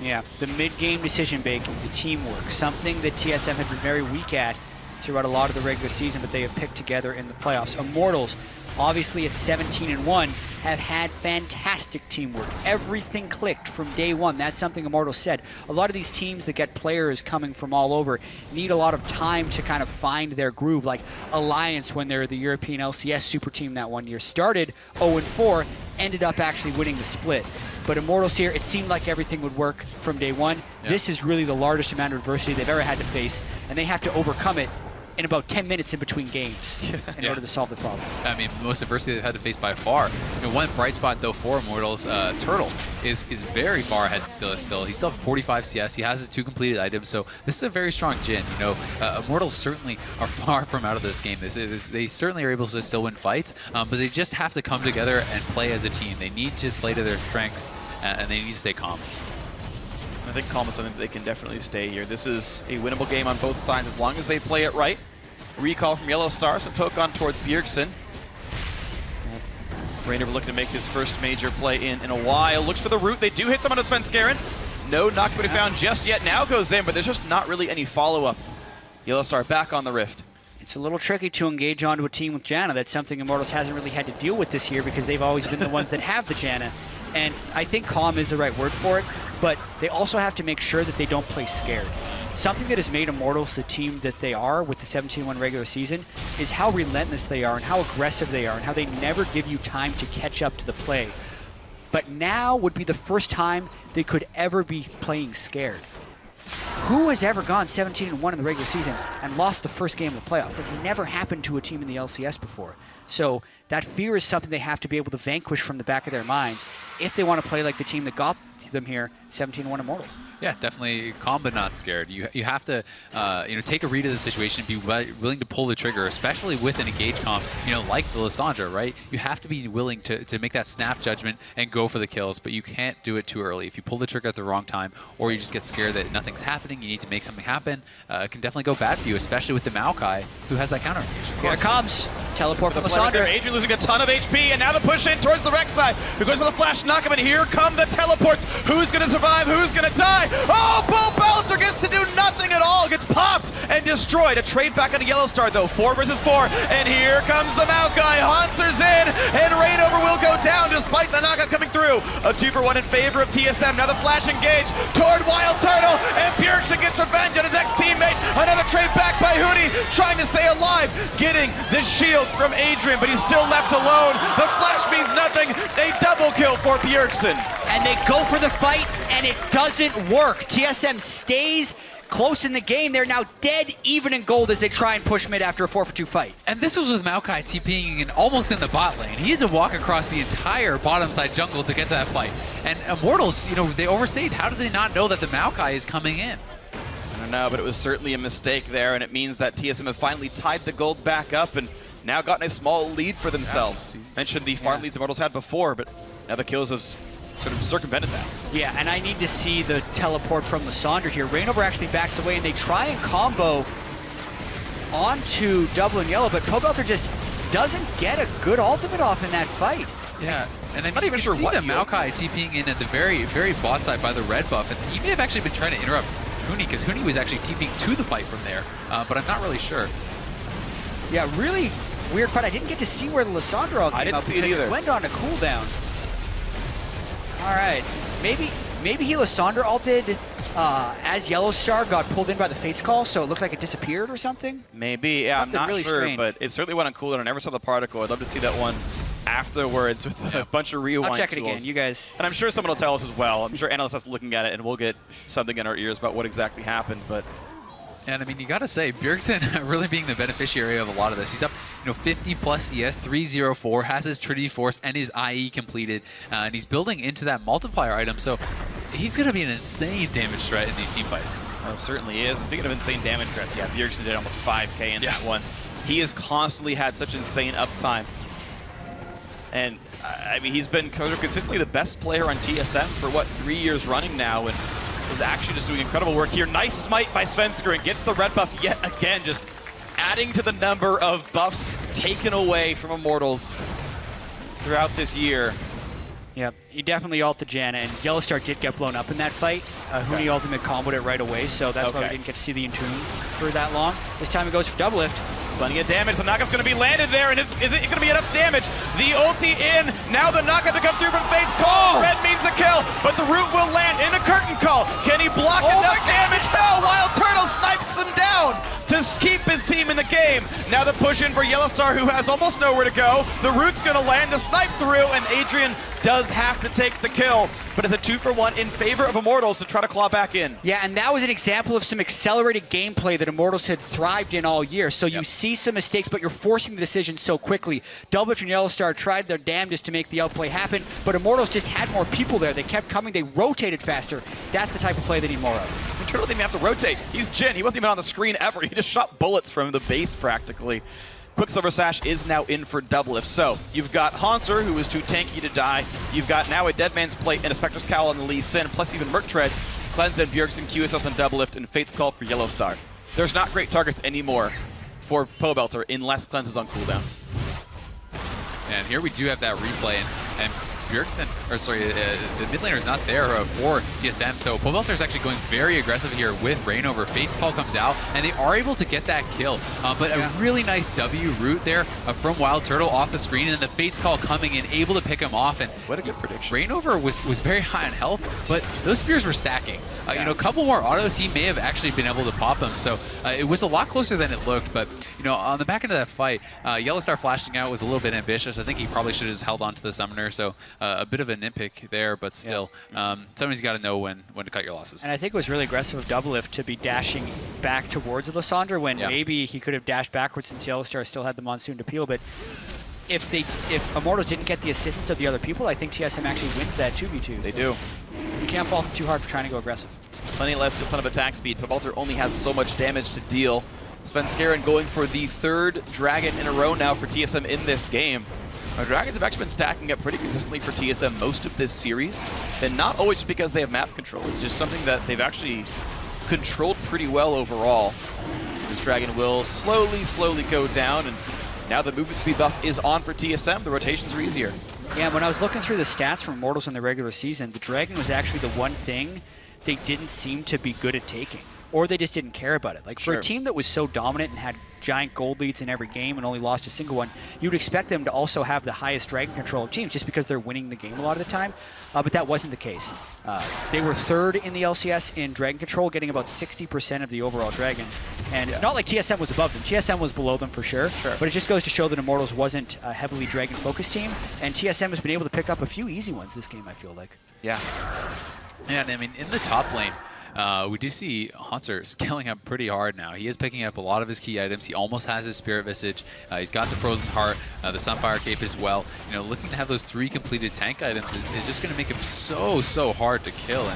Yeah, the mid-game decision making, the teamwork, something that TSM had been very weak at throughout a lot of the regular season, but they have picked together in the playoffs. Immortals, obviously at 17-1, have had fantastic teamwork. Everything clicked from day one. That's something Immortals said. A lot of these teams that get players coming from all over need a lot of time to kind of find their groove. Like Alliance, when they're the European LCS super team that one year, started 0-4, ended up actually winning the split. But Immortals here, it seemed like everything would work from day one. Yeah. This is really the largest amount of adversity they've ever had to face, and they have to overcome it in about 10 minutes in between games in order to solve the problem. I mean, most adversity they've had to face by far. You know, one bright spot, though, for Immortals, Turtle is very far ahead still. He's still 45 CS. He has his 2 completed items, so this is a very strong Jhin. You know, Immortals certainly are far from out of this game. They certainly are able to still win fights, but they just have to come together and play as a team. They need to play to their strengths, and they need to stay calm. I think calm is something that they can definitely stay here. This is a winnable game on both sides as long as they play it right. Recall from Yellowstar, so poke on towards Bjergsen. Rainover looking to make his first major play in a while. Looks for the root. They do hit someone on Svenskeren. No knock to be found just yet. Now goes in, but there's just not really any follow-up. Yellowstar back on the Rift. It's a little tricky to engage onto a team with Janna. That's something Immortals hasn't really had to deal with this year because they've always been the ones that have the Janna. And I think calm is the right word for it, but they also have to make sure that they don't play scared. Something that has made Immortals the team that they are with the 17-1 regular season is how relentless they are and how aggressive they are and how they never give you time to catch up to the play. But now would be the first time they could ever be playing scared. Who has ever gone 17-1 in the regular season and lost the first game of the playoffs? That's never happened to a team in the LCS before. So that fear is something they have to be able to vanquish from the back of their minds if they want to play like the team that got them here, 17-1 Immortals. Yeah, definitely calm but not scared. You have to you know, take a read of the situation, be willing to pull the trigger, especially with an engage comp, you know, like the Lissandra, right? You have to be willing to make that snap judgment and go for the kills, but you can't do it too early. If you pull the trigger at the wrong time, or you just get scared that nothing's happening, you need to make something happen, it can definitely go bad for you, especially with the Maokai, who has that counter engage. Here it comes. Teleport from Lissandra. Lissandra. Adrian losing a ton of HP, and now the push in towards the Rex side. Who goes for the flash knockup, and here come the teleports. Who's going to survive? Who's going to die? Oh, Pobelter gets to do nothing at all. Gets popped and destroyed. A trade back on the Yellowstar, though. 4 versus 4. And here comes the Maokai. Hauntzer's in, and Rainover will go down despite the knockout coming through. A 2-for-1 in favor of TSM. Now the flash engage toward Wild Turtle, and Bjergsen gets revenge on his ex-teammate. Another trade back by Huni, trying to stay alive, getting the shields from Adrian, but he's still left alone. The flash means nothing. A double kill for Bjergsen. And they go for the fight, and it doesn't work. TSM stays close in the game. They're now dead even in gold as they try and push mid after a 4-for-2 fight. And this was with Maokai TPing in almost in the bot lane. He had to walk across the entire bottom side jungle to get to that fight. And Immortals, you know, they overstayed. How did they not know that the Maokai is coming in? I don't know, but it was certainly a mistake there, and it means that TSM have finally tied the gold back up and now gotten a small lead for themselves. You mentioned the farm leads Immortals had before, but now the kills have sort of circumvented that. Yeah, and I need to see the teleport from Lysander here. Rainover actually backs away, and they try and combo onto double and yellow, but Pobelter just doesn't get a good ultimate off in that fight. Yeah, and I'm not even sure what the you- Maokai TPing in at the very, very bot side by the red buff, and he may have actually been trying to interrupt Huni, because Huni was actually TPing to the fight from there, but I'm not really sure. Yeah, really weird fight. I didn't get to see where the Lysandra ult came I didn't out see it because either. It went on a cooldown. All right, maybe he Lysandra ulted as Yellowstar got pulled in by the Fates call, so it looked like it disappeared or something. Maybe, yeah, Something I'm not really sure, strange. but it certainly went on cooldown. I never saw the particle. I'd love to see that one afterwards with a bunch of rewind I'll check it tools. again. You guys. And I'm sure someone will tell us as well. I'm sure analysts are looking at it, and we'll get something in our ears about what exactly happened. But And I mean, you got to say, Bjergsen really being the beneficiary of a lot of this. He's up, 50 plus CS, 304, has his Trinity Force and his IE completed, and he's building into that multiplier item. So he's going to be an insane damage threat in these team fights. oh, certainly is. And speaking of insane damage threats, yeah, Bjergsen did almost 5K in that one. He has constantly had such insane uptime. And I mean, he's been consistently the best player on TSM for, what, 3 years running now, and is actually just doing incredible work here. Nice smite by Svensker, and gets the red buff yet again, just adding to the number of buffs taken away from Immortals throughout this year. Yep, he definitely ulted Janna, and Yellowstar did get blown up in that fight. Huni ultimate comboed it right away, so that's why we didn't get to see the Entomb for that long. This time it goes for double lift. Plenty of damage. The knockup's going to be landed there, and is it going to be enough damage? The ulti in. Now the knockup to come through from Fate's call. Red means a kill, but the root will land in a curtain call. Can he block enough damage? No, Wild Turtle snipes him down to keep his team in the game. Now the push in for Yellowstar, who has almost nowhere to go. The root's going to land, the snipe through, and Adrian does have to take the kill, but it's a 2-for-1 in favor of Immortals to try to claw back in. Yeah, and that was an example of some accelerated gameplay that Immortals had thrived in all year. So you see some mistakes, but you're forcing the decision so quickly. Double and Yellowstar tried their damnedest to make the outplay happen, but Immortals just had more people there. They kept coming, they rotated faster. That's the type of play they need more of. The Turtle didn't even have to rotate. He's Jin. He wasn't even on the screen ever. He just shot bullets from the base practically. Quicksilver Sash is now in for double lift. So you've got Hanser, who is too tanky to die. You've got now a Dead Man's Plate and a Spectre's Cowl on the Lee Sin, plus even Merc Treads, Cleanse and Bjergsen, QSS on double lift, and Fate's Call for Yellowstar. There's not great targets anymore for Pobelter unless Cleanse is on cooldown. And here we do have that replay, and Bjergsen, the mid laner is not there for TSM, so Pobelter is actually going very aggressive here with Rainover. Fate's Call comes out, and they are able to get that kill. But a really nice W root there from Wild Turtle off the screen, and then the Fate's Call coming in, able to pick him off. And what a good prediction. Rainover was very high on health, but those spears were stacking. A couple more autos, he may have actually been able to pop them. So it was a lot closer than it looked, but on the back end of that fight, Yellowstar flashing out was a little bit ambitious. I think he probably should have just held on to the summoner, so a bit of a nitpick there, but still, somebody's got to know when to cut your losses. And I think it was really aggressive of Double Lift to be dashing back towards Lysandra when maybe he could have dashed backwards since Yellowstar still had the Monsoon to peel, but if Immortals didn't get the assistance of the other people, I think TSM actually wins that 2v2. They do. You can't fault them too hard for trying to go aggressive. Plenty left, a ton of attack speed. Pobelter only has so much damage to deal. Svenskeren going for the third Dragon in a row now for TSM in this game. Our Dragons have actually been stacking up pretty consistently for TSM most of this series, and not always just because they have map control. It's just something that they've actually controlled pretty well overall. This Dragon will slowly go down, and now the movement speed buff is on for TSM. The rotations are easier. Yeah, when I was looking through the stats from Immortals in the regular season, the Dragon was actually the one thing they didn't seem to be good at taking, or they just didn't care about it. Like for a team that was so dominant and had giant gold leads in every game and only lost a single one, you'd expect them to also have the highest Dragon control of teams just because they're winning the game a lot of the time, but that wasn't the case. They were third in the LCS in Dragon control, getting about 60% of the overall Dragons, and it's not like TSM was above them. TSM was below them for sure, but it just goes to show that Immortals wasn't a heavily Dragon-focused team, and TSM has been able to pick up a few easy ones this game, I feel like. Yeah. Yeah, and I mean, in the top lane, we do see Hanser scaling up pretty hard now. He is picking up a lot of his key items. He almost has his Spirit Visage. He's got the Frozen Heart, the Sunfire Cape as well. Looking to have those 3 completed tank items is just going to make him so hard to kill.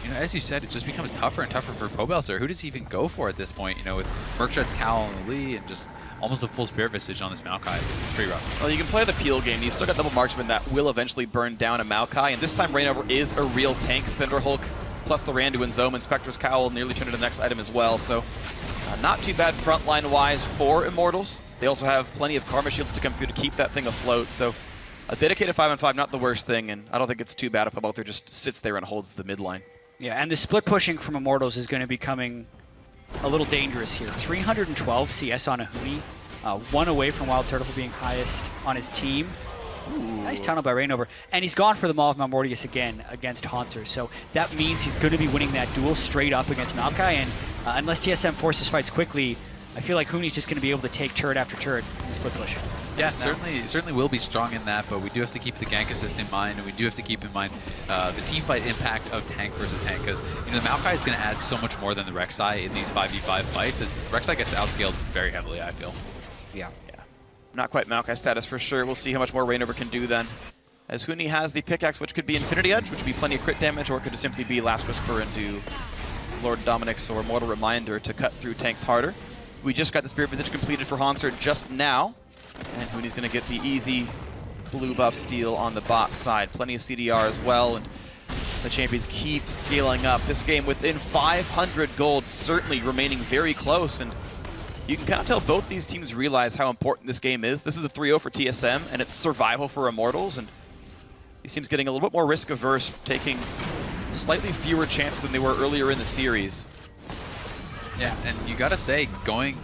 And as you said, it just becomes tougher and tougher for Pobelter. Who does he even go for at this point? With Merc Tread's Cowl on the Lee and just almost a full Spirit Visage on this Maokai. It's pretty rough. Well, you can play the peel game. You still got double marksman that will eventually burn down a Maokai, and this time Rainover is a real tank. Cinder Hulk plus the Randu and Zome and Spectre's Cowl nearly turned into the next item as well. So not too bad frontline-wise for Immortals. They also have plenty of Karma Shields to come through to keep that thing afloat. So a dedicated 5-on-5, not the worst thing, and I don't think it's too bad if Pobelter just sits there and holds the mid line. Yeah, and the split pushing from Immortals is going to be coming a little dangerous here. 312 CS on a Huni, one away from Wild Turtle being highest on his team. Ooh. Nice tunnel by Rainover. And he's gone for the Maw of Malmortius again against Haunter. So that means he's going to be winning that duel straight up against Maokai. And unless TSM forces fights quickly, I feel like Huni's just going to be able to take turret after turret in the split push. Yeah, certainly will be strong in that, but we do have to keep the gank assist in mind, and we do have to keep in mind the team fight impact of tank versus tank, because the Maokai is going to add so much more than the Rek'Sai in these 5v5 fights, as Rek'Sai gets outscaled very heavily, I feel. Yeah. Not quite Maokai status for sure. We'll see how much more Rainover can do then. As Huni has the pickaxe, which could be Infinity Edge, which would be plenty of crit damage, or it could just simply be Last Whisper and do Lord Dominic's or Mortal Reminder to cut through tanks harder. We just got the Spirit Visage completed for Hansard just now. And Huni's going to get the easy blue buff steal on the bot side. Plenty of CDR as well, and the champions keep scaling up. This game within 500 gold, certainly remaining very close, and you can kind of tell both these teams realize how important this game is. This is a 3-0 for TSM, and it's survival for Immortals, and these teams getting a little bit more risk-averse, taking slightly fewer chances than they were earlier in the series. Yeah, and you gotta say, going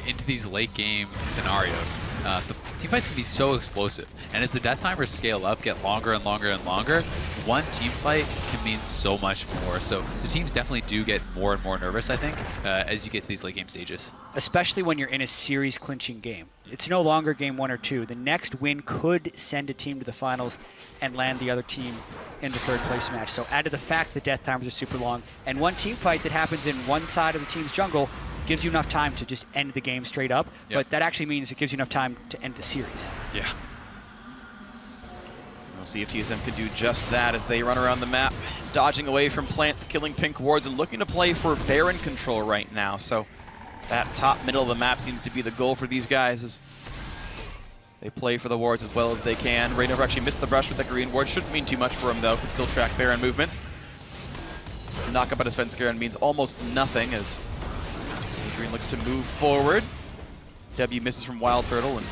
into these late game scenarios, the team fights can be so explosive. And as the death timers scale up, get longer and longer and longer, one team fight can mean so much more. So the teams definitely do get more and more nervous, I think, as you get to these late game stages. Especially when you're in a series clinching game. It's no longer game 1 or 2. The next win could send a team to the finals and land the other team in the third place match. So add to the fact the death timers are super long, and one team fight that happens in one side of the team's jungle gives you enough time to just end the game straight up, but that actually means it gives you enough time to end the series. Yeah. We'll see if TSM can do just that as they run around the map, dodging away from plants, killing pink wards, and looking to play for Baron control right now. So that top middle of the map seems to be the goal for these guys as they play for the wards as well as they can. Rainover actually missed the brush with the green ward. Shouldn't mean too much for him though, can still track Baron movements. Knock up on his fence Garen means almost nothing as Green looks to move forward. W misses from Wild Turtle, and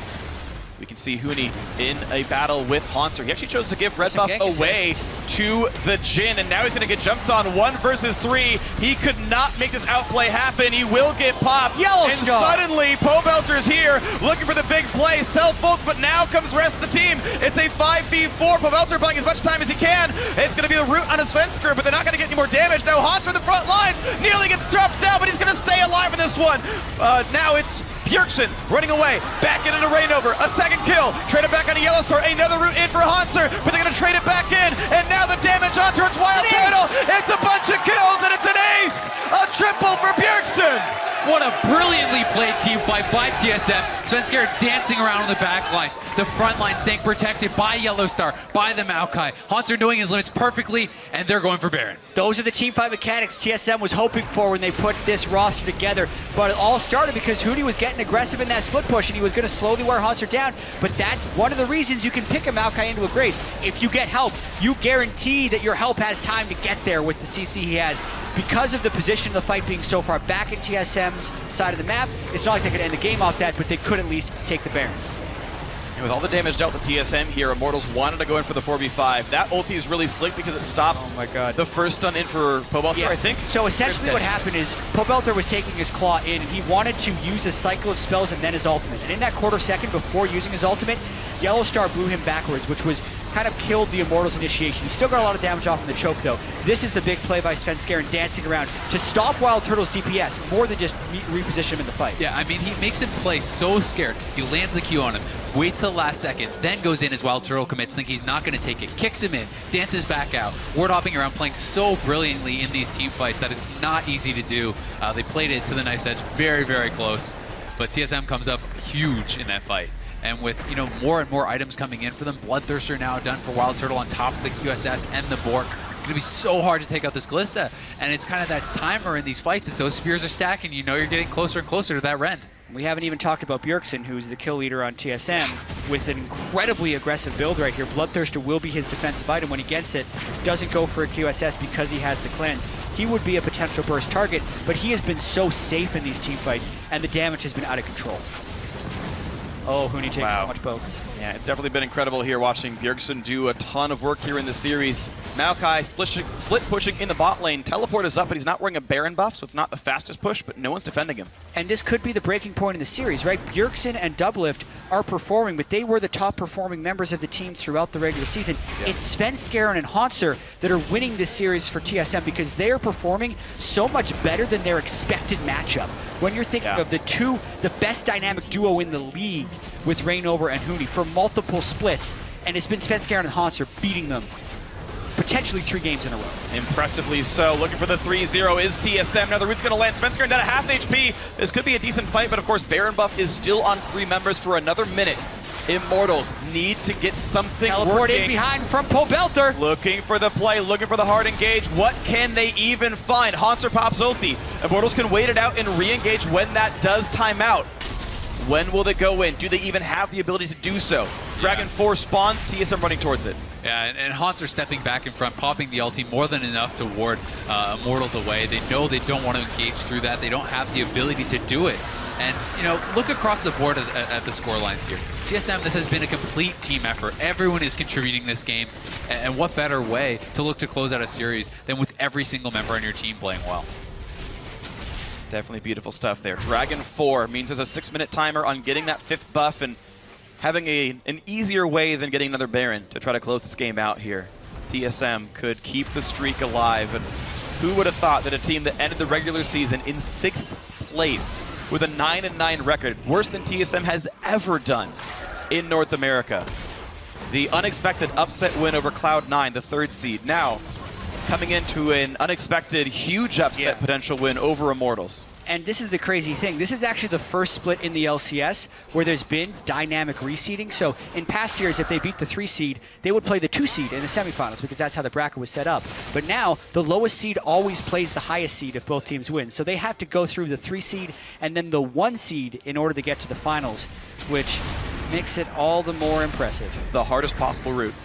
we can see Huni in a battle with Haunter. He actually chose to give red buff away to the Jhin, and now he's going to get jumped on 1 versus 3. He could not make this outplay happen. He will get popped. And suddenly, Pobelter's here, looking for the big play. Self-ult, but now comes the rest of the team. It's a 5v4. Pobelter buying as much time as he can. It's going to be the root on his Svensker, but they're not going to get any more damage. Now Haunter in the front lines nearly gets dropped down, but he's going to stay alive in this one. Now it's Bjergsen running away, back into Rainover, a second kill, trade it back on a Yellow Star, another route in for Haunter, but they're going to trade it back in, and now the damage on towards Wild Turtle. It's a bunch of kills, and it's an ace! A triple for Bjergsen! What a brilliantly played team fight by TSM. Svensker dancing around on the back lines. The front line staying protected by Yellow Star, by the Maokai. Haunter doing his limits perfectly, and they're going for Baron. Those are the team fight mechanics TSM was hoping for when they put this roster together. But it all started because Huni was getting aggressive in that split push, and he was going to slowly wear Haunter down. But that's one of the reasons you can pick a Maokai into a Grace. If you get help, you guarantee that your help has time to get there with the CC he has. Because of the position of the fight being so far back in TSM's side of the map, it's not like they could end the game off that, but they could at least take the Baron. And with all the damage dealt to TSM here, Immortals wanted to go in for the 4v5. That ulti is really slick because it stops the first stun in for Pobelter, I think. So essentially what happened is Pobelter was taking his claw in, and he wanted to use a cycle of spells and then his ultimate. And in that quarter second before using his ultimate, Yellow Star blew him backwards, which was kind of killed the Immortals initiation. He still got a lot of damage off in the choke though. This is the big play by Svensker dancing around to stop Wild Turtle's DPS more than just reposition him in the fight. Yeah, I mean, he makes him play so scared. He lands the Q on him, waits till the last second, then goes in as Wild Turtle commits, think he's not going to take it, kicks him in, dances back out, ward hopping around, playing so brilliantly in these team fights that it's not easy to do. They played it to the knife's edge, very, very close, but TSM comes up huge in that fight. And with, more and more items coming in for them, Bloodthirster now done for Wild Turtle on top of the QSS and the Bork. It's gonna be so hard to take out this Callista. And it's kind of that timer in these fights as those spears are stacking, you're getting closer and closer to that Rend. We haven't even talked about Bjergsen, who's the kill leader on TSM, with an incredibly aggressive build right here. Bloodthirster will be his defensive item when he gets it. Doesn't go for a QSS because he has the cleanse. He would be a potential burst target, but he has been so safe in these team fights, and the damage has been out of control. Oh, Huni takes so much poke. Yeah, it's definitely been incredible here watching Bjergsen do a ton of work here in the series. Maokai split pushing in the bot lane. Teleport is up, but he's not wearing a Baron buff, so it's not the fastest push, but no one's defending him. And this could be the breaking point in the series, right? Bjergsen and Doublelift are performing, but they were the top performing members of the team throughout the regular season. Yeah. It's Svenskeren and Hansar that are winning this series for TSM because they are performing so much better than their expected matchup. When you're thinking of the best dynamic duo in the league with Reignover and Huni for multiple splits, and it's been Svenskeren and Hansar beating them potentially 3 games in a row. Impressively so. Looking for the 3-0 is TSM. Now the root's going to land. Svenskeren down at half HP. This could be a decent fight, but of course Baron buff is still on 3 members for another minute. Immortals need to get something Teleport working. in behind from Pobelter. Looking for the play, looking for the hard engage. What can they even find? Hansar pops ulti. Immortals can wait it out and re-engage when that does time out. When will they go in? Do they even have the ability to do so? Dragon 4 spawns, TSM running towards it. Yeah, and Hansar stepping back in front, popping the ulti more than enough to ward Immortals away. They know they don't want to engage through that. They don't have the ability to do it. And, you know, look across the board at the score lines here. TSM, this has been a complete team effort. Everyone is contributing this game. And what better way to look to close out a series than with every single member on your team playing well? Definitely beautiful stuff there. Dragon 4 means there's a 6-minute timer on getting that 5th buff and having an easier way than getting another Baron to try to close this game out here. TSM could keep the streak alive, and who would have thought that a team that ended the regular season in 6th place with a 9-9 record, worse than TSM has ever done in North America. The unexpected upset win over Cloud9, the 3rd seed. Now, coming into an unexpected, huge upset potential win over Immortals. And this is the crazy thing. This is actually the first split in the LCS where there's been dynamic reseeding. So in past years, if they beat the 3 seed, they would play the 2 seed in the semifinals because that's how the bracket was set up. But now, the lowest seed always plays the highest seed if both teams win. So they have to go through the 3 seed and then the 1 seed in order to get to the finals, which makes it all the more impressive. The hardest possible route.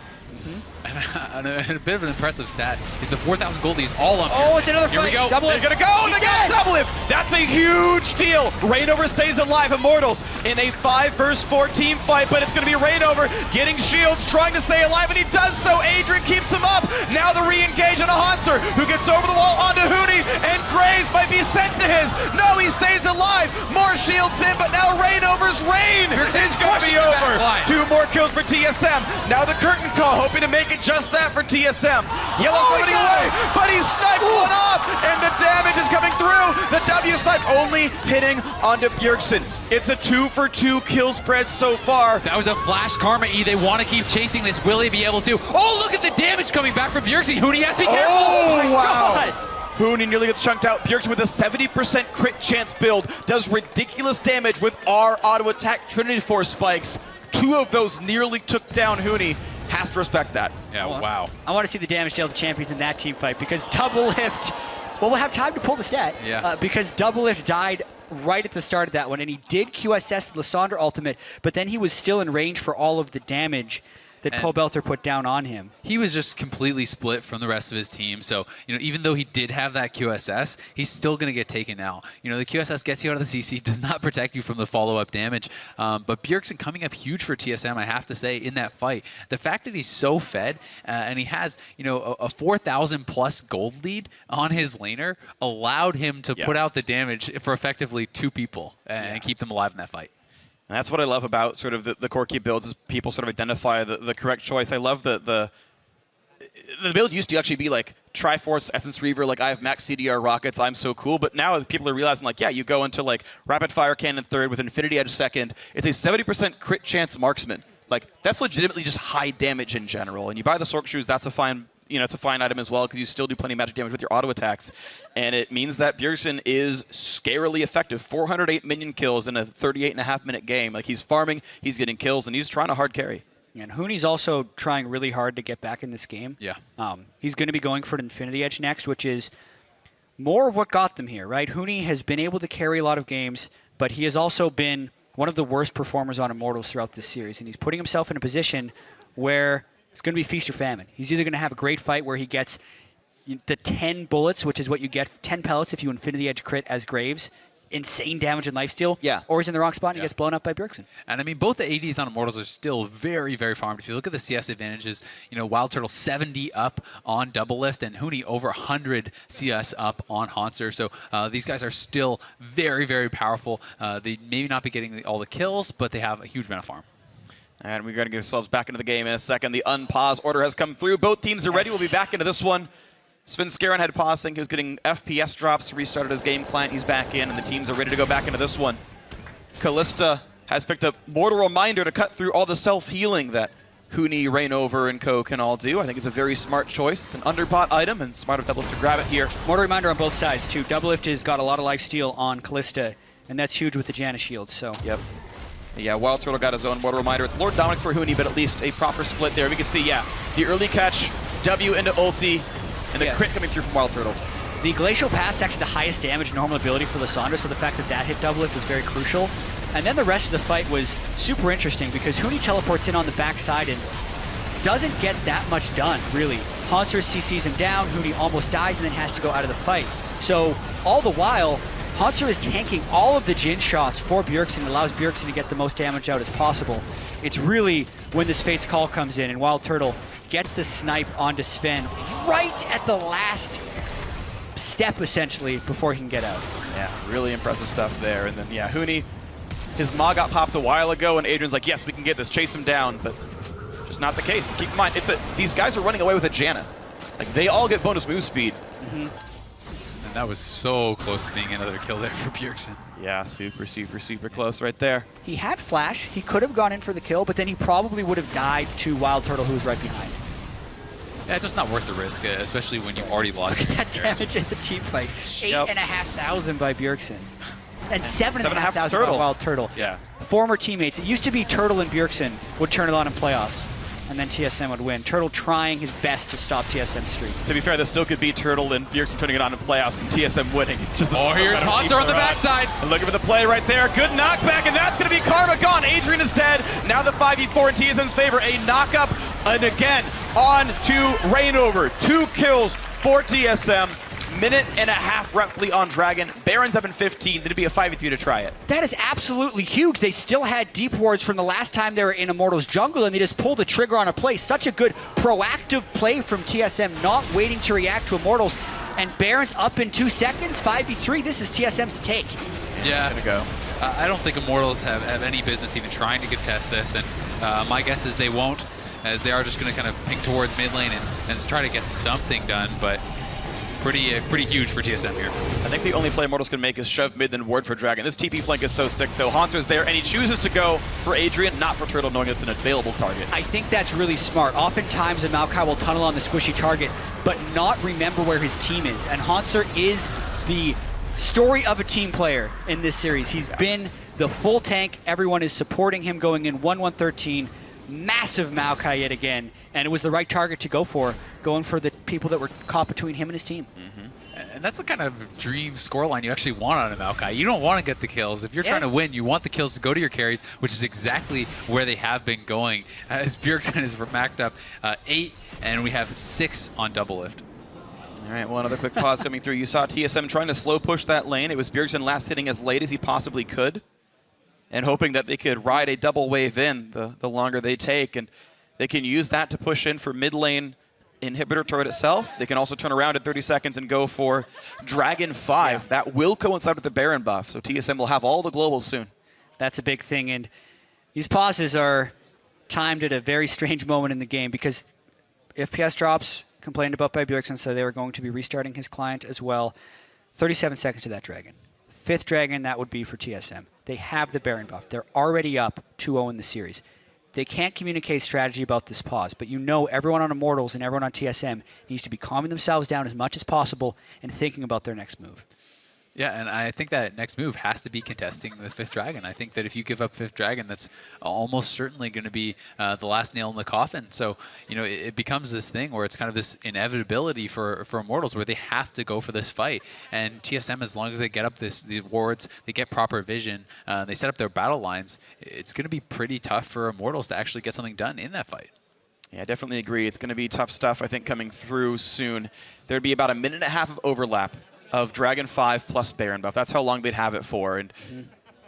And a bit of an impressive stat is the 4,000 goldies all up. Oh, it's another fight. Here we go. Double They're gonna go! They got Doublelift! That's a huge deal! Reignover stays alive. Immortals in a 5 versus 4 team fight, but it's gonna be Reignover getting shields, trying to stay alive, and he does so. Adrian keeps him up. Now the re-engage on a Hansar, who gets over the wall onto Huni, and Graves might be sent to his. No, he stays alive. More shields in, but now Reignover's reign is gonna be over. 2 more kills for TSM. Now the curtain call, hoping to make it just that for TSM. Yellow coming away, but he sniped one off, and the damage is coming through. The W snipe only hitting onto Bjergsen. It's a 2-for-2 kill spread so far. That was a flash Karma E. They want to keep chasing this. Will he be able to? Oh, look at the damage coming back from Bjergsen. Huni has to be careful. Oh, wow. Huni nearly gets chunked out. Bjergsen with a 70% crit chance build does ridiculous damage with R auto attack Trinity Force spikes. 2 of those nearly took down Huni. Has to respect that. Yeah, wow. I want to see the damage dealt to champions in that team fight because Doublelift, well, we'll have time to pull the stat. Yeah. Because Doublelift died right at the start of that one, and he did QSS the Lysandre ultimate, but then he was still in range for all of the damage that Pobelter put down on him. He was just completely split from the rest of his team. So, you know, even though he did have that QSS, he's still going to get taken out. You know, the QSS gets you out of the CC, does not protect you from the follow-up damage. But Bjergsen coming up huge for TSM, I have to say, in that fight. The fact that he's so fed and he has, you know, a 4,000 plus gold lead on his laner allowed him to put out the damage for effectively 2 people and keep them alive in that fight. And that's what I love about sort of the Corki builds is people sort of identify the correct choice. I love the build used to actually be like Triforce, Essence Reaver, like I have max CDR rockets, I'm so cool. But now people are realizing like, yeah, you go into like Rapid Fire Cannon 3rd with Infinity Edge 2nd. It's a 70% crit chance marksman. Like that's legitimately just high damage in general. And you buy the Sork Shoes, that's a fine, you know, it's a fine item as well because you still do plenty of magic damage with your auto attacks. And it means that Bjergsen is scarily effective. 408 minion kills in a 38.5-minute game. Like he's farming, he's getting kills, and he's trying to hard carry. And Huni's also trying really hard to get back in this game. Yeah. He's going to be going for an Infinity Edge next, which is more of what got them here, right? Huni has been able to carry a lot of games, but he has also been one of the worst performers on Immortals throughout this series, and he's putting himself in a position where it's going to be feast or famine. He's either going to have a great fight where he gets the 10 bullets, which is what you get, 10 pellets if you Infinity Edge crit as Graves, insane damage and lifesteal, or he's in the wrong spot and he gets blown up by Bjergsen. And I mean, both the ADs on Immortals are still very, very farmed. If you look at the CS advantages, Wild Turtle 70 up on Double Lift and Huni over 100 CS up on Haunter. So these guys are still very, very powerful. They maybe not be getting all the kills, but they have a huge amount of farm. And we're going to get ourselves back into the game in a second. The unpause order has come through. Both teams are ready. We'll be back into this one. Svenskeren had pausing. He was getting FPS drops, restarted his game client. He's back in, and the teams are ready to go back into this one. Kalista has picked up Mortal Reminder to cut through all the self-healing that Huni, Rainover, and Co. can all do. I think it's a very smart choice. It's an underbot item, and smart of Doublelift to grab it here. Mortal Reminder on both sides, too. Doublelift has got a lot of lifesteal on Kalista, and that's huge with the Janna shield, so. Yep. Yeah, Wild Turtle got his own Mortal Reminder. It's Lord Dominic's for Huni, but at least a proper split there. We can see, the early catch, W into ulti, and the crit coming through from Wild Turtle. The Glacial Path's actually the highest damage normal ability for Lissandra, so the fact that hit Doublelift was very crucial. And then the rest of the fight was super interesting because Huni teleports in on the backside and doesn't get that much done, really. Haunter CCs him down, Huni almost dies and then has to go out of the fight. So all the while, Haunter is tanking all of the Jhin shots for Bjergsen and allows Bjergsen to get the most damage out as possible. It's really when this Fate's Call comes in and Wild Turtle gets the snipe onto Sven right at the last step, essentially, before he can get out. Yeah, really impressive stuff there. And then, Huni, his Ma got popped a while ago, and Adrian's like, yes, we can get this, chase him down, but just not the case. Keep in mind, these guys are running away with a Janna. Like, they all get bonus move speed. And that was so close to being another kill there for Bjergsen. Yeah, super, super, super close right there. He had Flash. He could have gone in for the kill, but then he probably would have died to Wild Turtle, who was right behind. Yeah, it's just not worth the risk, especially when you've already lost. Look at that damage in the team fight. 8,500 by Bjergsen. And 7,500 by Wild Turtle. Yeah. Former teammates. It used to be Turtle and Bjergsen would turn it on in playoffs, and then TSM would win. Turtle trying his best to stop TSM's streak. To be fair, this still could be Turtle and Bjergsen turning it on in playoffs and TSM winning. Here's Haunter on the backside. And looking for the play right there. Good knockback, and that's going to be Karma gone. Adrian is dead. Now the 5v4 in TSM's favor. A knockup, and again, on to Rainover. 2 kills for TSM. Minute and a half roughly on Dragon. Baron's up in 15. Did it be a 5v3 to try it? That is absolutely huge. They still had deep wards from the last time they were in Immortals jungle, and they just pulled the trigger on a play. Such a good proactive play from TSM, not waiting to react to Immortals. And Baron's up in 2 seconds. 5v3. This is TSM's to take. Yeah. Gonna go. I don't think Immortals have any business even trying to contest this, and my guess is they won't, as they are just going to kind of ping towards mid lane and try to get something done, but pretty huge for TSM here. I think the only play Immortals can make is shove mid then ward for Dragon. This TP flank is so sick though. Haunter's there and he chooses to go for Adrian, not for Turtle, knowing it's an available target. I think that's really smart. Oftentimes a Maokai will tunnel on the squishy target, but not remember where his team is. And Haunter is the story of a team player in this series. He's been the full tank. Everyone is supporting him going in 1-1-13. Massive Maokai yet again. And it was the right target to go for, going for the people that were caught between him and his team. And that's the kind of dream scoreline you actually want on a Maokai. You don't want to get the kills. If you're trying to win, you want the kills to go to your carries, which is exactly where they have been going. As Bjergsen is macked up 8, and we have 6 on Double Lift. All right, well, another quick pause coming through. You saw TSM trying to slow push that lane. It was Bjergsen last hitting as late as he possibly could, and hoping that they could ride a double wave in the longer they take. And they can use that to push in for mid lane inhibitor turret itself. They can also turn around in 30 seconds and go for Dragon 5. That will coincide with the Baron buff, so TSM will have all the globals soon. That's a big thing, and these pauses are timed at a very strange moment in the game because FPS drops complained about by Bjergsen, so they were going to be restarting his client as well. 37 seconds to that Dragon. 5th Dragon, that would be for TSM. They have the Baron buff. They're already up 2-0 in the series. They can't communicate strategy about this pause, but you know everyone on Immortals and everyone on TSM needs to be calming themselves down as much as possible and thinking about their next move. Yeah, and I think that next move has to be contesting the 5th Dragon. I think that if you give up 5th Dragon, that's almost certainly going to be the last nail in the coffin. So, it becomes this thing where it's kind of this inevitability for Immortals where they have to go for this fight. And TSM, as long as they get up the wards, they get proper vision, they set up their battle lines, it's going to be pretty tough for Immortals to actually get something done in that fight. Yeah, I definitely agree. It's going to be tough stuff, I think, coming through soon. There'd be about a minute and a half of overlap of Dragon 5 plus Baron buff. That's how long they'd have it for, and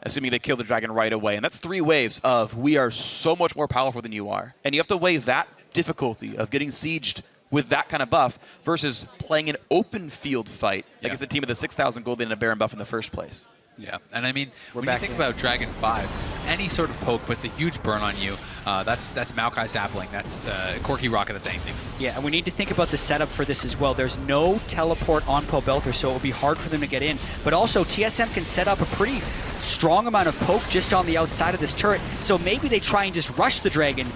assuming they kill the Dragon right away. And that's 3 waves of we are so much more powerful than you are. And you have to weigh that difficulty of getting sieged with that kind of buff versus playing an open field fight against a team with a 6,000 gold and a Baron buff in the first place. Yeah, and I mean, when you think about Dragon 5, any sort of poke puts a huge burn on you. That's Maokai Sapling, that's Corki Rocket, that's anything. Yeah, and we need to think about the setup for this as well. There's no teleport on Pobelter, so it will be hard for them to get in. But also, TSM can set up a pretty strong amount of poke just on the outside of this turret, so maybe they try and just rush the Dragon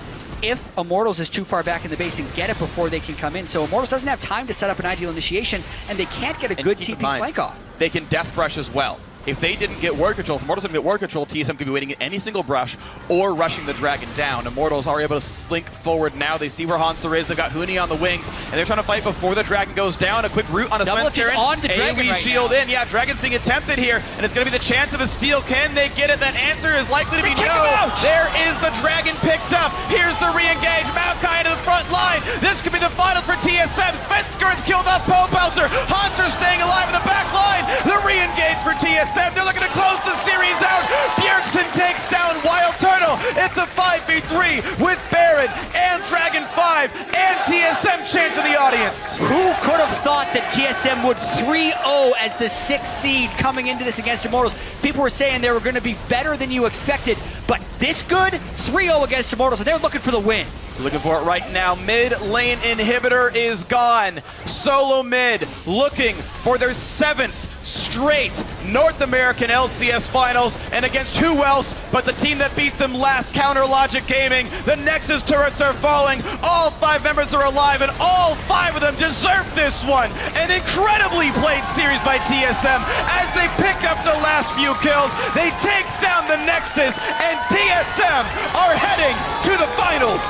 if Immortals is too far back in the base and get it before they can come in. So Immortals doesn't have time to set up an ideal initiation, and they can't get a good TP flank off. They can Death Rush as well. If they didn't get ward control, if Immortals didn't get ward control, TSM could be waiting at any single brush or rushing the Dragon down. Immortals are able to slink forward now. They see where Hanser is. They've got Huni on the wings, and they're trying to fight before the Dragon goes down. A quick root on a Svenskeren. on the Dragon right shield now. in. Yeah, Dragon's being attempted here, and it's going to be the chance of a steal. Can they get it? That answer is likely to be no. There is the Dragon picked up. Here's the re-engage. Maokai into the front line. This could be the finals for TSM. Svenskeren's killed off Pobelter. Hanser staying alive in the back line. The re-engage for TSM. They're looking to close the series out. Bjergsen takes down Wild Turtle. It's a 5v3 with Baron and Dragon 5 and TSM chance in the audience. Who could have thought that TSM would 3-0 as the 6th seed coming into this against Immortals? People were saying they were going to be better than you expected, but this good? 3-0 against Immortals, and they're looking for the win. Looking for it right now. Mid lane inhibitor is gone. SoloMid looking for their 7th straight North American LCS finals, and against who else but the team that beat them last, Counter Logic Gaming. The Nexus turrets are falling. All 5 members are alive, and all 5 of them deserve this one. An incredibly played series by TSM as they pick up the last few kills. They take down the Nexus, and TSM are heading to the finals.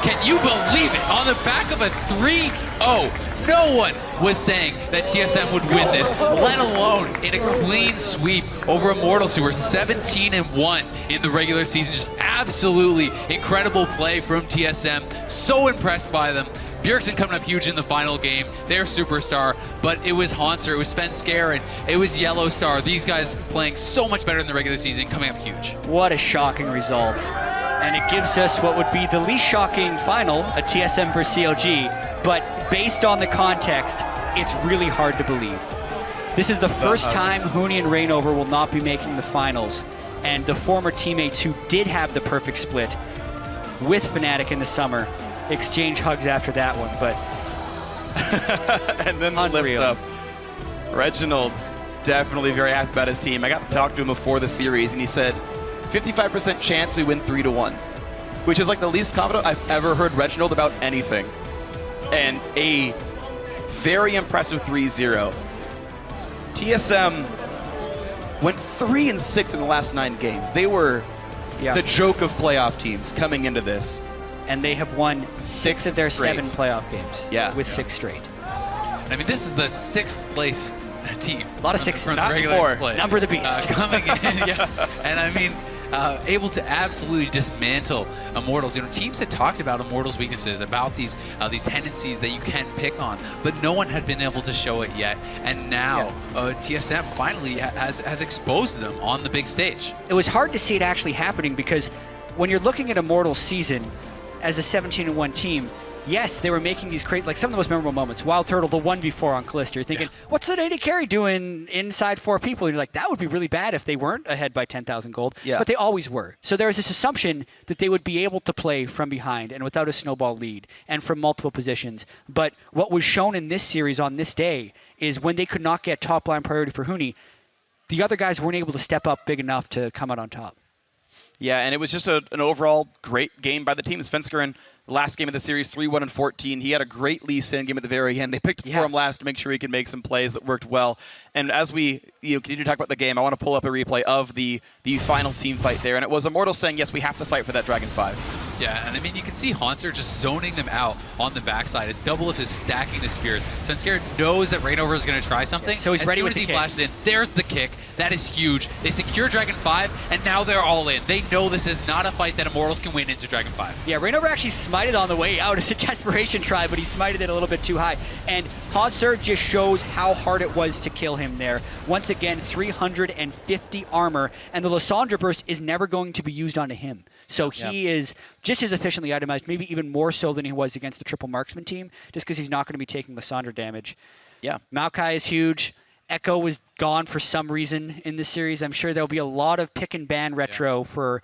Can you believe it? On the back of a 3-0. No one was saying that TSM would win this, let alone in a clean sweep over Immortals, who were 17-1 in the regular season. Just absolutely incredible play from TSM. So impressed by them. Bjergsen coming up huge in the final game, their superstar, but it was Hanser, it was Svenskeren, it was Yellowstar. These guys playing so much better in the regular season, coming up huge. What a shocking result. And it gives us what would be the least shocking final, a TSM for CLG, but based on the context, it's really hard to believe. This is the first time Huni and Reignover will not be making the finals, and the former teammates who did have the perfect split with Fnatic in the summer exchange hugs after that one, but and then the lift up. Reginald definitely very happy about his team. I got to talk to him before the series, and he said 55% chance we win 3-1, which is like the least confident I've ever heard Reginald about anything. And a very impressive 3-0. TSM went 3-6 in the last 9 games. They were the joke of playoff teams coming into this. And they have won 6 of their straight. 7 playoff games with 6 straight. I mean, this is the 6th place team. A lot of 6s. From the regular split. Number the beast. Coming in, yeah. And I mean, able to absolutely dismantle Immortals. You know, teams had talked about Immortals' weaknesses, about these tendencies that you can pick on, but no one had been able to show it yet. And now TSM finally has exposed them on the big stage. It was hard to see it actually happening because when you're looking at Immortals' season as a 17-1 team, yes, they were making these like some of the most memorable moments. Wild Turtle, the 1v4 on Callista. You're thinking, what's an AD carry doing inside 4 people? And you're like, that would be really bad if they weren't ahead by 10,000 gold. Yeah. But they always were. So there was this assumption that they would be able to play from behind and without a snowball lead and from multiple positions. But what was shown in this series on this day is when they could not get top line priority for Huni, the other guys weren't able to step up big enough to come out on top. Yeah, and it was just an overall great game by the team. Svenskeren, last game of the series, 3-1-14. He had a great Lee Sin game at the very end. They picked for him last to make sure he could make some plays that worked well. And as we continue to talk about the game, I want to pull up a replay of the final team fight there. And it was Immortals saying, yes, we have to fight for that Dragon 5. Yeah, and I mean, you can see Haunter just zoning them out on the backside. As Doublelift is stacking the spears. Svenskeren knows that Rainover is going to try something. So he's ready with the kick. As soon as he flashes in, there's the kick. That is huge. They secure Dragon 5, and now they're all in. They know this is not a fight that Immortals can win into Dragon 5. Yeah, Rainover actually smited on the way out as a desperation try, but he smited it a little bit too high. And Haunter just shows how hard it was to kill him there. Once again, 350 armor, and the Lysandra burst is never going to be used onto him. So he is just as efficiently itemized, maybe even more so than he was against the triple marksman team, just because he's not going to be taking Lysandra damage. Yeah. Maokai is huge. Echo was gone for some reason in this series. I'm sure there'll be a lot of pick and ban retro for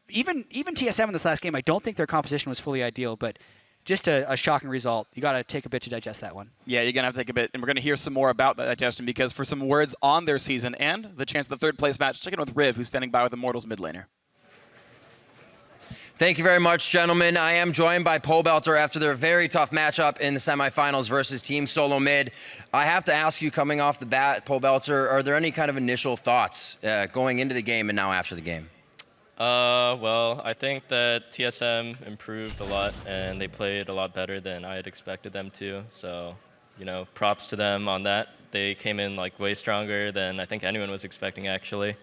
even TSM in this last game. I don't think their composition was fully ideal, but just a shocking result. You got to take a bit to digest that one. Yeah, you're going to have to take a bit, and we're going to hear some more about that digestion because for some words on their season and the chance of the third place match, check in with Riv, who's standing by with Immortals mid laner. Thank you very much, gentlemen. I am joined by Pobelter after their very tough matchup in the semifinals versus Team SoloMid. I have to ask you, coming off the bat, Pobelter, are there any kind of initial thoughts going into the game and now after the game? Well, I think that TSM improved a lot, and they played a lot better than I had expected them to. So, props to them on that. They came in way stronger than I think anyone was expecting, actually.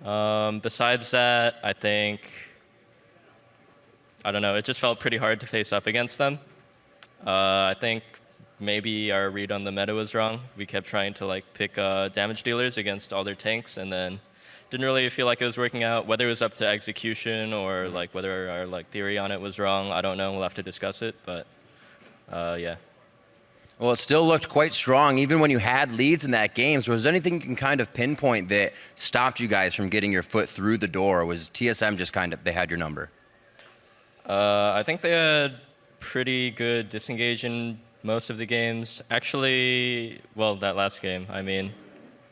Besides that, I don't know, it just felt pretty hard to face up against them. I think maybe our read on the meta was wrong. We kept trying to pick damage dealers against all their tanks, and then didn't really feel like it was working out. Whether it was up to execution or whether our theory on it was wrong, I don't know. We'll have to discuss it, but yeah. Well, it still looked quite strong, even when you had leads in that game. So was there anything you can kind of pinpoint that stopped you guys from getting your foot through the door? Or was TSM just they had your number? I think they had pretty good disengage in most of the games. Actually, well, that last game, it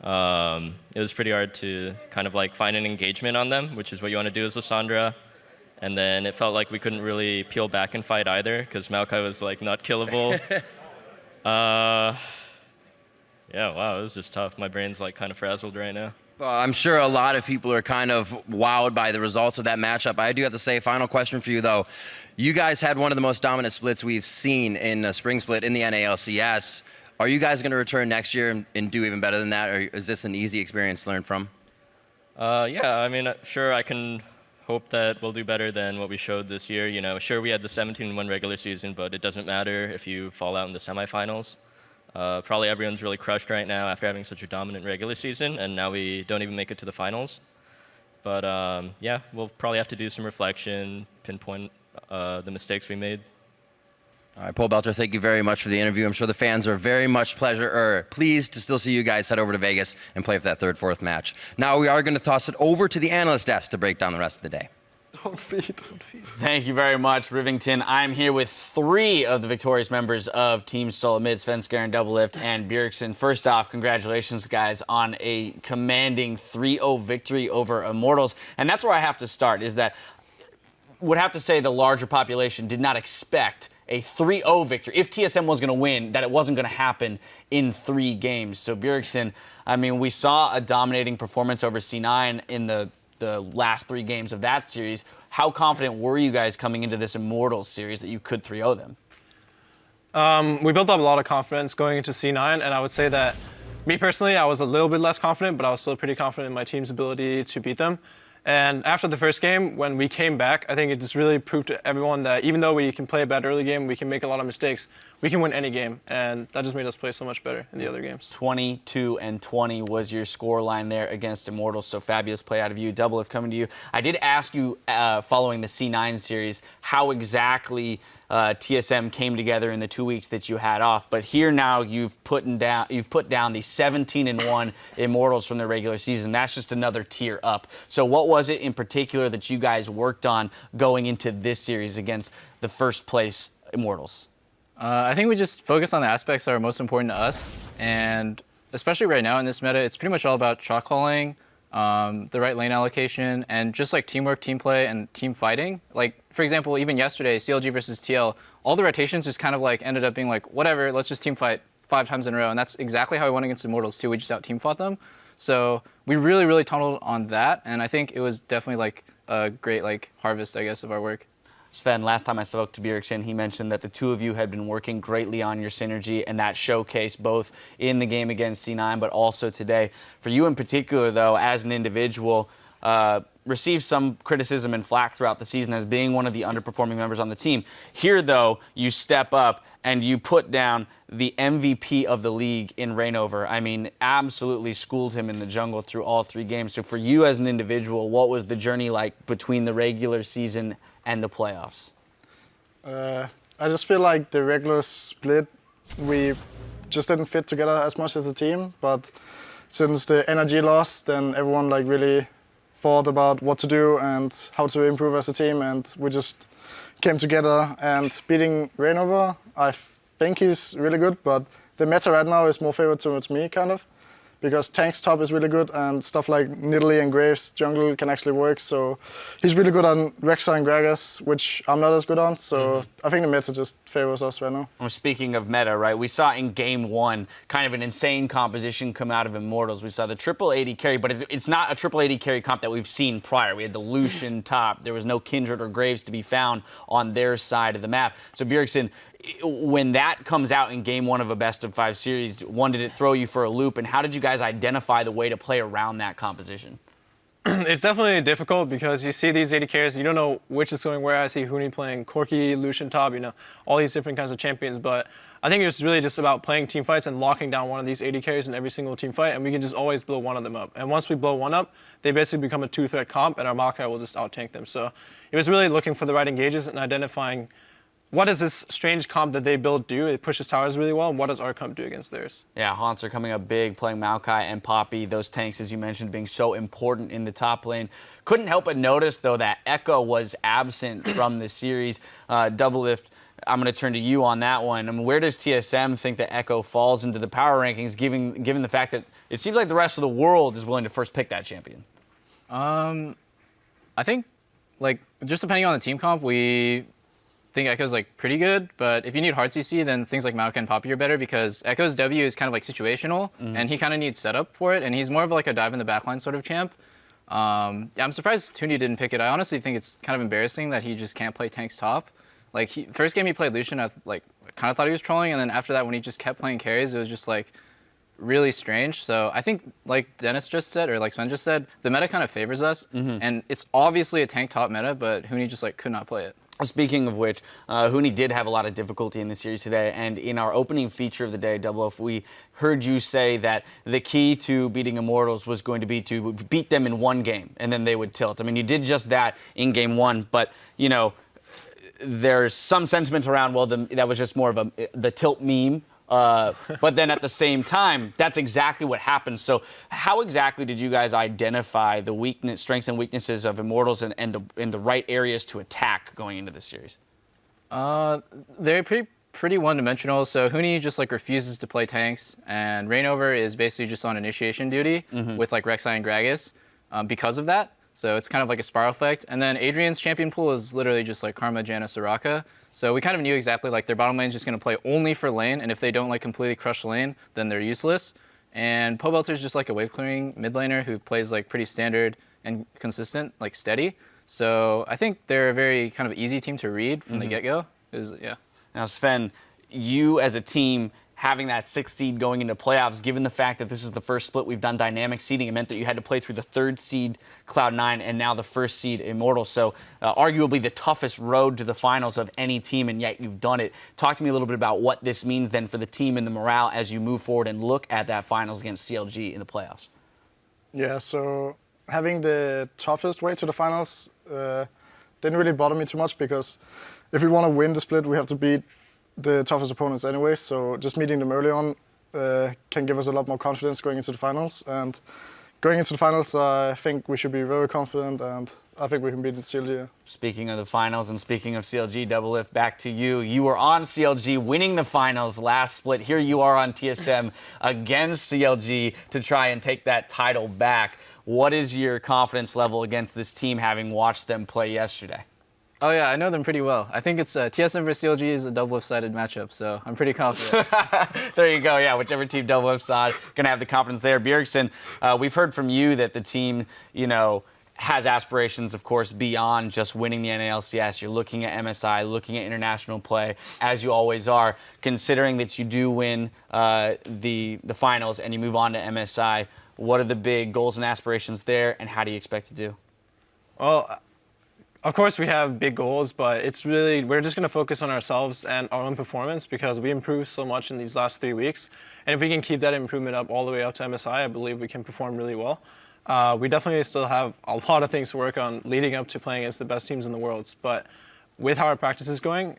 was pretty hard to kind of find an engagement on them, which is what you want to do as Lysandra. And then it felt like we couldn't really peel back and fight either because Maokai was not killable. Yeah, wow, it was just tough. My brain's kind of frazzled right now. Well, I'm sure a lot of people are kind of wowed by the results of that matchup. I do have to say, final question for you, though. You guys had one of the most dominant splits we've seen in a spring split in the NALCS. Are you guys going to return next year and do even better than that, or is this an easy experience to learn from? Yeah, sure, I can hope that we'll do better than what we showed this year. Sure, we had the 17-1 regular season, but it doesn't matter if you fall out in the semifinals. Probably everyone's really crushed right now after having such a dominant regular season, and now we don't even make it to the finals. But yeah, we'll probably have to do some reflection, pinpoint the mistakes we made. All right, Pobelter, thank you very much for the interview. I'm sure the fans are very much pleased to still see you guys head over to Vegas and play for that third, fourth match. Now we are going to toss it over to the analyst desk to break down the rest of the day. Don't feed. Thank you very much, Rivington. I'm here with 3 of the victorious members of Team SoloMid, Svenskeren, Doublelift, and Bjergsen. First off, congratulations, guys, on a commanding 3-0 victory over Immortals. And that's where I have to start, is that would have to say the larger population did not expect a 3-0 victory. If TSM was going to win, that it wasn't going to happen in 3 games. So Bjergsen, we saw a dominating performance over C9 in the last 3 games of that series. How confident were you guys coming into this Immortals series that you could 3-0 them? We built up a lot of confidence going into C9, and I would say that me personally, I was a little bit less confident, but I was still pretty confident in my team's ability to beat them. And after the first game, when we came back, I think it just really proved to everyone that even though we can play a bad early game, we can make a lot of mistakes, we can win any game. And that just made us play so much better in the other games. 22-20 was your score line there against Immortals, so fabulous play out of you. Doublelift, coming to you. I did ask you, following the C9 series, how exactly TSM came together in the 2 weeks that you had off, but here now you've put down the 17-1 Immortals from the regular season. That's just another tier up. So what was it in particular that you guys worked on going into this series against the first place Immortals? I think we just focus on the aspects that are most important to us, and especially right now in this meta, it's pretty much all about shot calling, the right lane allocation, and just like teamwork, team play, and team fighting. Like, for example, even yesterday, CLG versus TL, all the rotations just kind of like ended up being like, whatever, let's just team fight 5 times in a row. And that's exactly how we won against Immortals too. We just out team fought them. So we really, really tunneled on that. And I think it was definitely like a great like harvest, I guess, of our work. Sven, last time I spoke to Bjergsen, he mentioned that the two of you had been working greatly on your synergy, and that showcased both in the game against C9, but also today. For you in particular, though, as an individual, received some criticism and flack throughout the season as being one of the underperforming members on the team. Here, though, you step up and you put down the MVP of the league in Reignover. I mean, absolutely schooled him in the jungle through all 3 games. So for you as an individual, what was the journey like between the regular season and the playoffs? I just feel like the regular split, we just didn't fit together as much as a team. But since the energy lost, then everyone like really thought about what to do and how to improve as a team, and we just came together. And beating Reignover, I think he's really good, but the meta right now is more favored towards me, kind of, because Tank's top is really good, and stuff like Nidalee and Graves jungle can actually work. So he's really good on Rexa and Gragas, which I'm not as good on. So I think the meta just favors us right now. Well, speaking of meta, right, we saw in game 1 kind of an insane composition come out of Immortals. We saw the triple AD carry, but it's not a triple AD carry comp that we've seen prior. We had the Lucian top. There was no Kindred or Graves to be found on their side of the map. So Bjergsen, when that comes out in game 1 of a best-of-5 series, one, did it throw you for a loop, and how did you guys identify the way to play around that composition? It's definitely difficult because you see these AD carries, you don't know which is going where. I see Huni playing Corki, Lucian top, all these different kinds of champions. But I think it was really just about playing team fights and locking down one of these AD carries in every single team fight, and we can just always blow one of them up. And once we blow one up, they basically become a 2-threat comp, and our Maokai will just out-tank them. So it was really looking for the right engages and identifying what does this strange comp that they build do? It pushes towers really well, and what does our comp do against theirs? Yeah, Haunts are coming up big, playing Maokai and Poppy. Those tanks, as you mentioned, being so important in the top lane. Couldn't help but notice, though, that Echo was absent from the series. Doublelift, I'm going to turn to you on that one. I mean, where does TSM think that Echo falls into the power rankings, given the fact that it seems like the rest of the world is willing to first pick that champion? I think, like, just depending on the team comp, we think Echo's like pretty good, but if you need hard CC, then things like Maokai and Poppy are better because Echo's W is kind of like situational, and he kind of needs setup for it, and he's more of like a dive in the backline sort of champ. Yeah, I'm surprised Tuni didn't pick it. I honestly think it's kind of embarrassing that he just can't play Tank's top. Like, first game he played Lucian, I kind of thought he was trolling, and then after that when he just kept playing carries, it was just like really strange. So I think, like Dennis just said, or like Sven just said, the meta kind of favors us, and it's obviously a Tank top meta, but Huni just like could not play it. Speaking of which, Huni did have a lot of difficulty in the series today, and in our opening feature of the day, Double F, we heard you say that the key to beating Immortals was going to be to beat them in one game, and then they would tilt. I mean, you did just that in game 1, but, there's some sentiment around, well, that was just more of the tilt meme. But then at the same time, that's exactly what happened. So how exactly did you guys identify the strengths and weaknesses of Immortals and the right areas to attack going into this series? They're pretty one-dimensional. So Huni just like refuses to play tanks, and Reignover is basically just on initiation duty with like Rek'Sai and Gragas because of that. So it's kind of like a spiral effect. And then Adrian's champion pool is literally just like Karma, Janna, Soraka. So we kind of knew exactly like their bottom lane is just going to play only for lane, and if they don't like completely crush the lane, then they're useless. And Pobelter's just like a wave clearing mid laner who plays like pretty standard and consistent, like steady. So I think they're a very kind of easy team to read from the get-go. Yeah. Now, Sven, you as a team having that 6th seed going into playoffs, given the fact that this is the first split we've done dynamic seeding, it meant that you had to play through the 3rd seed Cloud9 and now the 1st seed Immortals. So arguably the toughest road to the finals of any team, and yet you've done it. Talk to me a little bit about what this means then for the team and the morale as you move forward and look at that finals against CLG in the playoffs. Yeah, so having the toughest way to the finals didn't really bother me too much, because if we want to win the split, we have to beat the toughest opponents anyway, so just meeting them early on can give us a lot more confidence going into the finals. And going into the finals, I think we should be very confident, and I think we can beat CLG. Speaking of the finals and speaking of CLG, Double Lift, back to you. You were on CLG winning the finals last split. Here you are on TSM against CLG to try and take that title back. What is your confidence level against this team, having watched them play yesterday? Oh yeah, I know them pretty well. I think it's TSM versus CLG is a double-sided matchup, so I'm pretty confident. There you go. Yeah, whichever team Double Lift side gonna have the confidence there. Bjergsen, we've heard from you that the team, has aspirations, of course, beyond just winning the NALCS. You're looking at MSI, looking at international play, as you always are. Considering that you do win the finals and you move on to MSI, what are the big goals and aspirations there, and how do you expect to do? Well, of course we have big goals, but we're just going to focus on ourselves and our own performance because we improved so much in these last 3 weeks. And if we can keep that improvement up all the way up to MSI, I believe we can perform really well. We definitely still have a lot of things to work on leading up to playing against the best teams in the world. But with how our practice is going,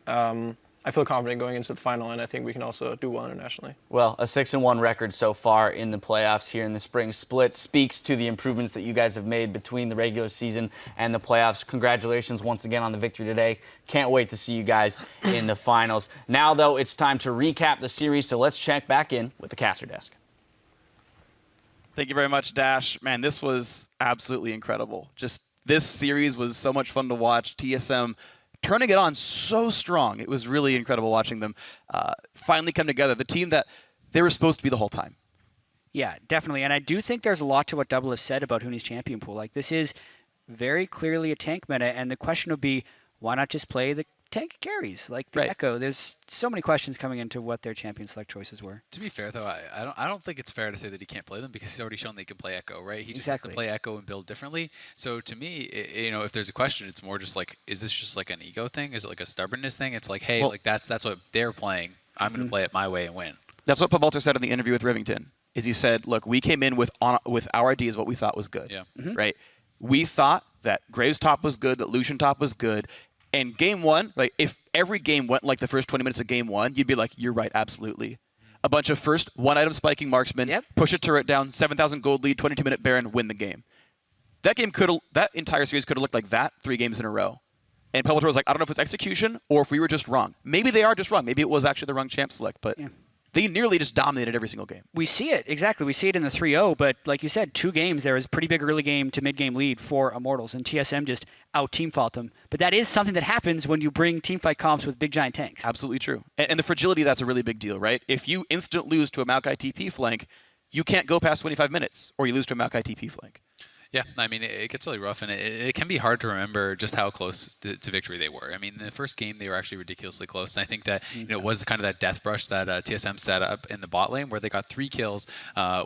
I feel confident going into the final, and I think we can also do well internationally. Well, a 6-1 record so far in the playoffs here in the spring split speaks to the improvements that you guys have made between the regular season and the playoffs. Congratulations once again on the victory today. Can't wait to see you guys in the finals. Now, though, it's time to recap the series, so let's check back in with the caster desk. Thank you very much, Dash. Man, this was absolutely incredible. Just this series was so much fun to watch. TSM turning it on so strong. It was really incredible watching them finally come together. The team that they were supposed to be the whole time. Yeah, definitely. And I do think there's a lot to what Double has said about Huni's champion pool. Like, this is very clearly a tank meta, and the question would be, why not just play the tank carries like the Echo? There's so many questions coming into what their champion select choices were. To be fair, though, I don't think it's fair to say that he can't play them because he's already shown that he can play Echo, right? He just has to play Echo and build differently. So to me, if there's a question, it's more just like, is this just like an ego thing? Is it like a stubbornness thing? It's like, hey, well, like that's what they're playing. I'm going to play it my way and win. That's what Pabalter said in the interview with Rivington. Is he said, look, we came in with our ideas, what we thought was good. Yeah. Right? We thought that Graves top was good, that Lucian top was good. And game one, like if every game went like the first 20 minutes of game one, you'd be like, you're right, absolutely. A bunch of first one-item spiking marksmen, push a turret down, 7,000 gold lead, 22-minute Baron, win the game. That entire series could have looked like that 3 games in a row. And Pabalter was like, I don't know if it's execution or if we were just wrong. Maybe they are just wrong. Maybe it was actually the wrong champ select, but they nearly just dominated every single game. We see it, exactly. We see it in the 3-0, but like you said, 2 games, there was a pretty big early game to mid-game lead for Immortals, and TSM just out-teamfought them. But that is something that happens when you bring teamfight comps with big, giant tanks. Absolutely true. And the fragility, that's a really big deal, right? If you instant lose to a Maokai TP flank, you can't go past 25 minutes, or you lose to a Maokai TP flank. Yeah, I mean, it gets really rough, and it can be hard to remember just how close to victory they were. I mean, in the first game, they were actually ridiculously close, and I think that it was kind of that death brush that TSM set up in the bot lane, where they got 3 kills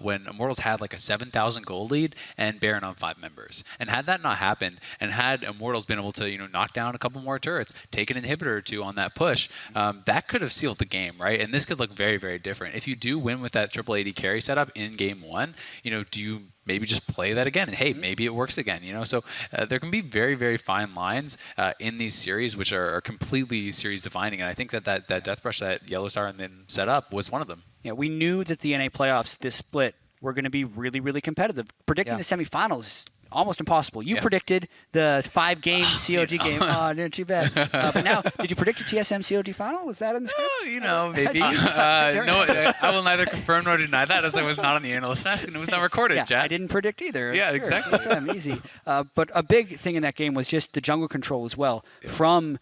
when Immortals had like a 7,000 gold lead and Baron on 5 members. And had that not happened, and had Immortals been able to knock down a couple more turrets, take an inhibitor or 2 on that push, that could have sealed the game, right? And this could look very, very different. If you do win with that triple AD carry setup in game 1, do you maybe just play that again, and hey, maybe it works again, So there can be very, very fine lines in these series, which are completely series defining. And I think that death brush that Yellowstar and then set up was one of them. Yeah, we knew that the NA playoffs, this split, were going to be really, really competitive. Predicting the semifinals, almost impossible. You predicted the 5-game COG game. Oh, not too bad. But now, did you predict a TSM COG final? Was that in the script? Maybe. No, I will neither confirm nor deny that, as I was not on the analyst desk and it was not recorded, Jack. I didn't predict either. Yeah, sure. exactly. TSM, easy. But a big thing in that game was just the jungle control as well from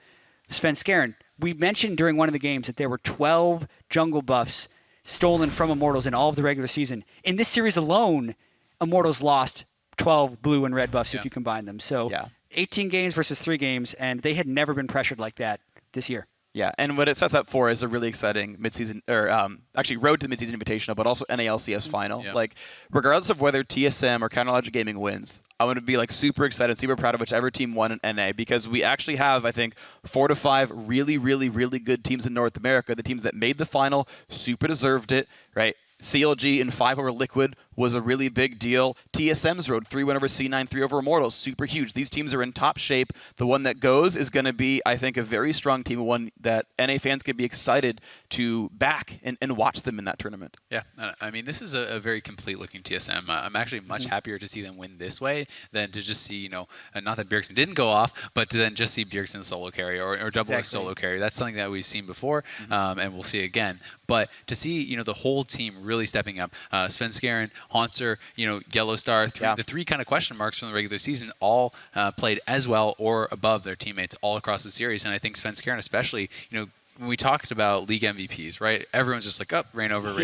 Sven Skaren. We mentioned during one of the games that there were 12 jungle buffs stolen from Immortals in all of the regular season. In this series alone, Immortals lost 12 blue and red buffs if you combine them. So 18 games versus 3 games, and they had never been pressured like that this year. Yeah, and what it sets up for is a really exciting midseason, or actually road to the midseason invitational, but also NALCS final. Yeah. Like, regardless of whether TSM or Counterlogic Gaming wins, I'm going to be like super excited, super proud of whichever team won in NA, because we actually have, I think, 4 to 5 really, really, really good teams in North America. The teams that made the final super deserved it, right? CLG in 5 over Liquid was a really big deal. TSM's road 3-1 over C9, 3 over Immortals, super huge. These teams are in top shape. The one that goes is going to be, I think, a very strong team, one that NA fans could be excited to back and watch them in that tournament. Yeah, I mean, this is a very complete-looking TSM. I'm actually much happier to see them win this way than to just see, not that Bjergsen didn't go off, but to then just see Bjergsen solo carry or double solo carry. That's something that we've seen before, and we'll see again. But to see, the whole team really stepping up, Svenskeren, Haunter, Yellowstar, the three kind of question marks from the regular season all played as well or above their teammates all across the series. And I think Svenskeren especially, when we talked about league MVPs, right? Everyone's just like, reign over,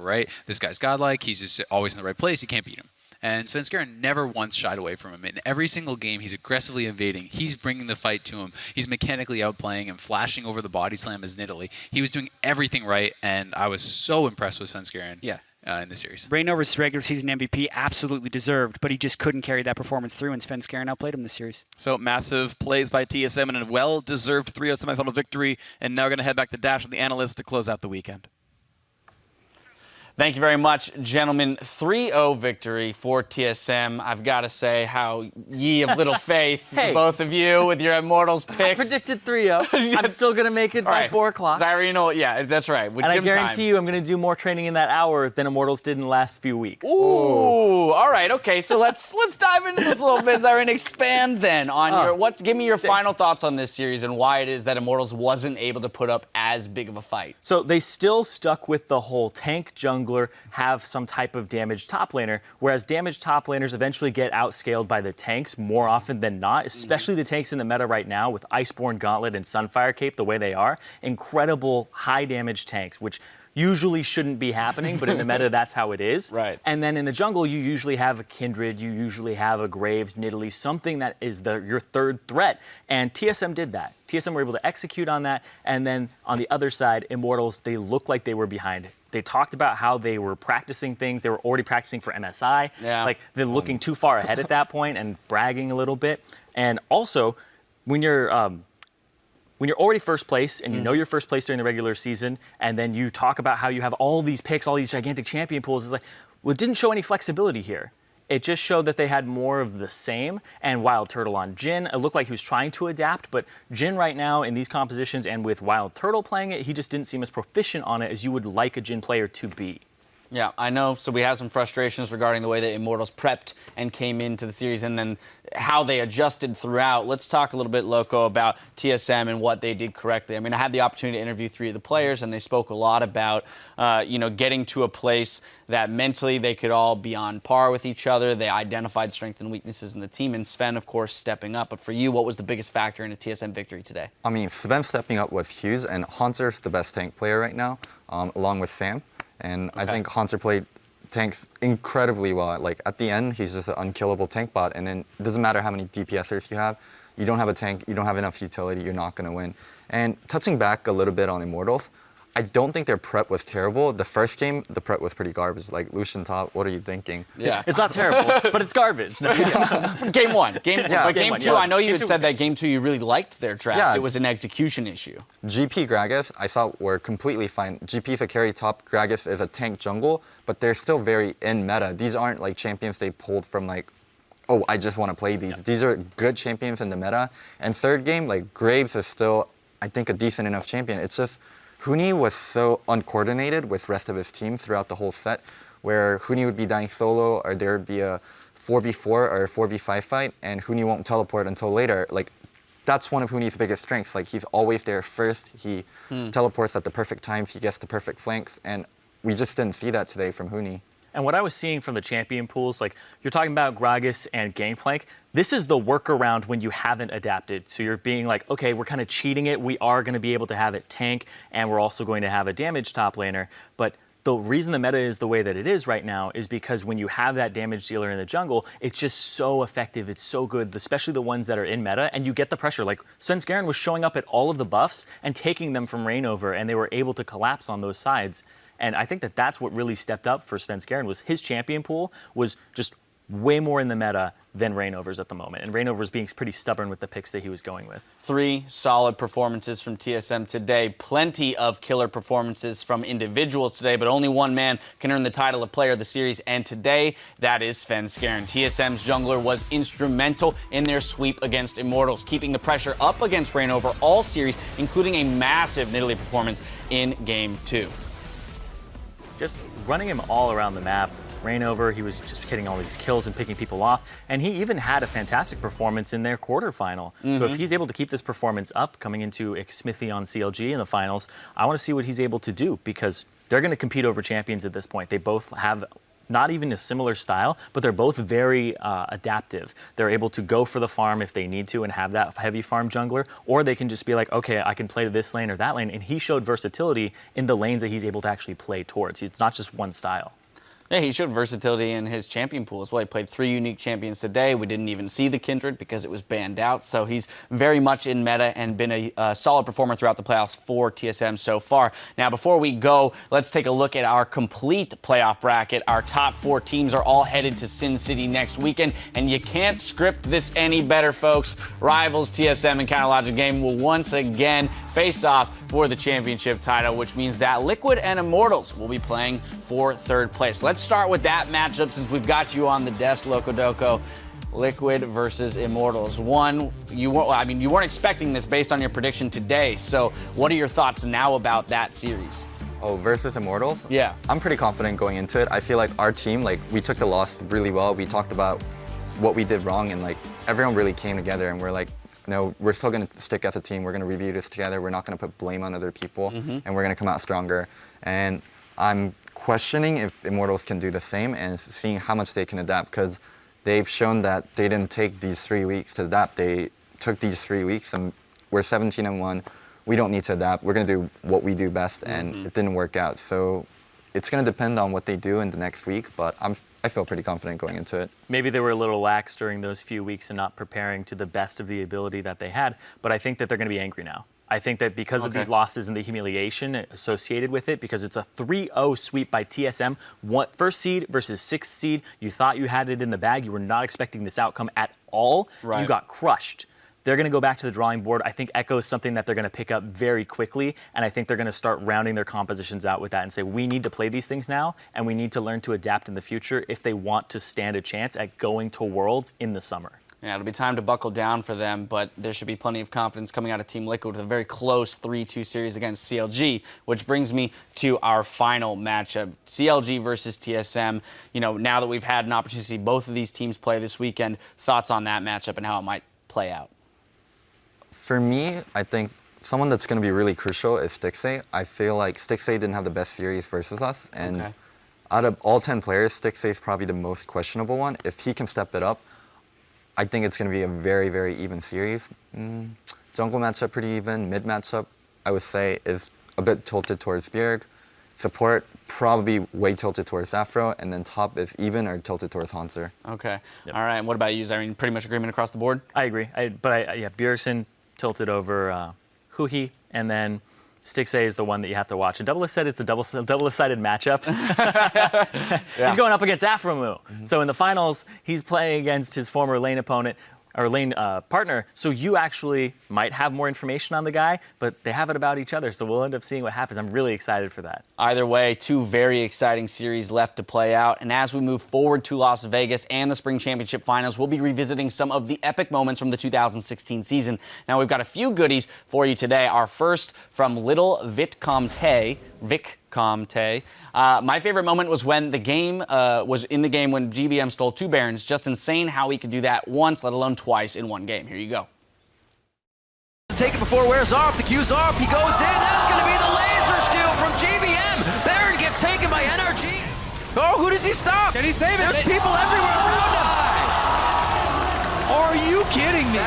right? This guy's godlike. He's just always in the right place. You can't beat him. And Svenskeren never once shied away from him. In every single game, he's aggressively invading. He's bringing the fight to him. He's mechanically outplaying and flashing over the body slam as Nidalee. He was doing everything right, and I was so impressed with Svenskeren in the series. Reignover's regular season MVP absolutely deserved, but he just couldn't carry that performance through, and Svenskeren outplayed him this series. So massive plays by TSM and a well-deserved 3-0 semifinal victory, and now we're going to head back to Dash with the analysts to close out the weekend. Thank you very much, gentlemen. 3-0 victory for TSM. I've got to say how ye of little faith, both of you, with your Immortals picks. I predicted 3-0. I'm still going to make it by 4 o'clock. Zyra, yeah, that's right. With and gym I guarantee you I'm going to do more training in that hour than Immortals did in the last few weeks. Ooh, all right, okay. So let's dive into this a little bit, Zyra, and expand then on give me your final thoughts on this series and why it is that Immortals wasn't able to put up as big of a fight. So they still stuck with the whole tank jungler have some type of damaged top laner, whereas damaged top laners eventually get outscaled by the tanks more often than not, especially the tanks in the meta right now with Iceborne Gauntlet and Sunfire Cape the way they are. Incredible high damage tanks, which usually shouldn't be happening, but in the meta, that's how it is. Right. And then in the jungle, you usually have a Kindred, you usually have a Graves, Nidalee, something that is your third threat. And TSM did that. TSM were able to execute on that. And then on the other side, Immortals, they looked like they were behind. They talked about how they were practicing things. They were already practicing for MSI. Yeah. Like, they're looking too far ahead at that point and bragging a little bit. And also, when you're already first place and you know you're first place during the regular season, and then you talk about how you have all these picks, all these gigantic champion pools, it's like, well, it didn't show any flexibility here. It just showed that they had more of the same. And Wild Turtle on Jhin, it looked like he was trying to adapt, but Jhin right now in these compositions and with Wild Turtle playing it, he just didn't seem as proficient on it as you would like a Jhin player to be. Yeah, I know. So we have some frustrations regarding the way that Immortals prepped and came into the series and then how they adjusted throughout. Let's talk a little bit, Loco, about TSM and what they did correctly. I mean, I had the opportunity to interview 3 of the players, and they spoke a lot about, getting to a place that mentally they could all be on par with each other. They identified strengths and weaknesses in the team, and Sven, of course, stepping up. But for you, what was the biggest factor in a TSM victory today? I mean, Sven stepping up was huge, and Haunter's the best tank player right now, along with Sam. And I think Haunter played tanks incredibly well. Like, at the end, he's just an unkillable tank bot. And then it doesn't matter how many DPSers you have. You don't have a tank, you don't have enough utility, you're not going to win. And touching back a little bit on Immortals, I don't think their prep was terrible. The first game, the prep was pretty garbage. Like, Lucian top, what are you thinking? Yeah. It's not terrible, but it's garbage. Game 1. Game 2, I know you had said that game 2 you really liked their draft. Yeah. It was an execution issue. GP Gragas, I thought were completely fine. GP is a carry top, Gragas is a tank jungle, but they're still very in meta. These aren't like champions they pulled from like, oh, I just want to play these. These are good champions in the meta. And third game, like Graves is still, I think, a decent enough champion. It's just Huni was so uncoordinated with rest of his team throughout the whole set, where Huni would be dying solo, or there would be a 4v4 or a 4v5 fight, and Huni won't teleport until later. Like, that's one of Huni's biggest strengths. Like, he's always there first. He teleports at the perfect times. He gets the perfect flanks, and we just didn't see that today from Huni. And what I was seeing from the champion pools, like you're talking about Gragas and Gangplank, this is the workaround when you haven't adapted. So you're being like, okay, we're kind of cheating it. We are going to be able to have it tank, and we're also going to have a damage top laner. But the reason the meta is the way that it is right now is because when you have that damage dealer in the jungle, it's just so effective. It's so good, especially the ones that are in meta, and you get the pressure. Like, Svenskeren was showing up at all of the buffs and taking them from Reignover, and they were able to collapse on those sides. And I think that that's what really stepped up for Svenskeren was his champion pool was just way more in the meta than Reignovers at the moment. And Reignovers being pretty stubborn with the picks that he was going with. 3 solid performances from TSM today. Plenty of killer performances from individuals today, but only one man can earn the title of Player of the Series. And today, that is Svenskeren. TSM's jungler was instrumental in their sweep against Immortals, keeping the pressure up against Reignover all series, including a massive Nidalee performance in Game 2. Just running him all around the map. Reignover, he was just getting all these kills and picking people off, and he even had a fantastic performance in their quarterfinal. So if he's able to keep this performance up coming into Smithy on CLG in the finals, I want to see what he's able to do, because they're going to compete over champions at this point. They both have not even a similar style, but they're both very adaptive. They're able to go for the farm if they need to and have that heavy farm jungler, or they can just be like, okay, I can play to this lane or that lane, and he showed versatility in the lanes that he's able to actually play towards. It's not just one style. Yeah, he showed versatility in his champion pool as well. He played 3 unique champions today. We didn't even see the Kindred because it was banned out. So he's very much in meta and been a solid performer throughout the playoffs for TSM so far. Now, before we go, let's take a look at our complete playoff bracket. Our top 4 teams are all headed to Sin City next weekend, and you can't script this any better, folks. Rivals TSM and Counterlogic Game will once again face off for the championship title, which means that Liquid and Immortals will be playing for 3rd place. Let's start with that matchup since we've got you on the desk, Locodoco. Liquid versus Immortals. You weren't expecting this based on your prediction today. So what are your thoughts now about that series? Oh, versus Immortals? Yeah. I'm pretty confident going into it. I feel like our team, we took the loss really well. We talked about what we did wrong, and everyone really came together, and we're like, no, we're still going to stick as a team. We're going to review this together. We're not going to put blame on other people, and we're going to come out stronger. And I'm questioning if Immortals can do the same and seeing how much they can adapt, because they've shown that they didn't take these 3 weeks to adapt. They took these 3 weeks, and we're 17-1. We don't need to adapt. We're going to do what we do best, and it didn't work out. So it's going to depend on what they do in the next week, but I feel pretty confident going into it. Maybe they were a little lax during those few weeks and not preparing to the best of the ability that they had, but I think that they're going to be angry now. I think that because of these losses and the humiliation associated with it, because it's a 3-0 sweep by TSM, 1st seed versus 6th seed, you thought you had it in the bag. You were not expecting this outcome at all. Right. You got crushed. They're going to go back to the drawing board. I think Echo is something that they're going to pick up very quickly, and I think they're going to start rounding their compositions out with that and say, we need to play these things now, and we need to learn to adapt in the future if they want to stand a chance at going to Worlds in the summer. Yeah, it'll be time to buckle down for them, but there should be plenty of confidence coming out of Team Liquid with a very close 3-2 series against CLG, which brings me to our final matchup, CLG versus TSM. Now that we've had an opportunity to see both of these teams play this weekend, thoughts on that matchup and how it might play out? For me, I think someone that's going to be really crucial is Stixxay. I feel like Stixxay didn't have the best series versus us, and out of all 10 players, Stixxay is probably the most questionable one. If he can step it up, I think it's going to be a very, very even series. Jungle matchup pretty even. Mid matchup, I would say, is a bit tilted towards Bjerg. Support, probably way tilted towards Afro. And then top is even or tilted towards Hanser. Okay. Yep. All right. And what about you, Zyrene? Pretty much agreement across the board? I agree. Bjergsen tilted over Huhi, and then Stixxay is the one that you have to watch. And Double said it's a double-sided matchup. He's going up against Afromu. So in the finals, he's playing against his former lane opponent, or lane partner, so you actually might have more information on the guy, but they have it about each other, so we'll end up seeing what happens. I'm really excited for that. Either way, 2 very exciting series left to play out, and as we move forward to Las Vegas and the Spring Championship Finals, we'll be revisiting some of the epic moments from the 2016 season. Now, we've got a few goodies for you today. Our first from Little Vic Comte. My favorite moment was when the game was in the game when GBM stole 2 Barons. Just insane how he could do that once, let alone twice in one game. Here you go. Take it before it wears off. The Q's off. He goes in. That's going to be the laser steal from GBM. Baron gets taken by NRG. Oh, who does he stop? Can he save it? There's people everywhere around him. Are you kidding me?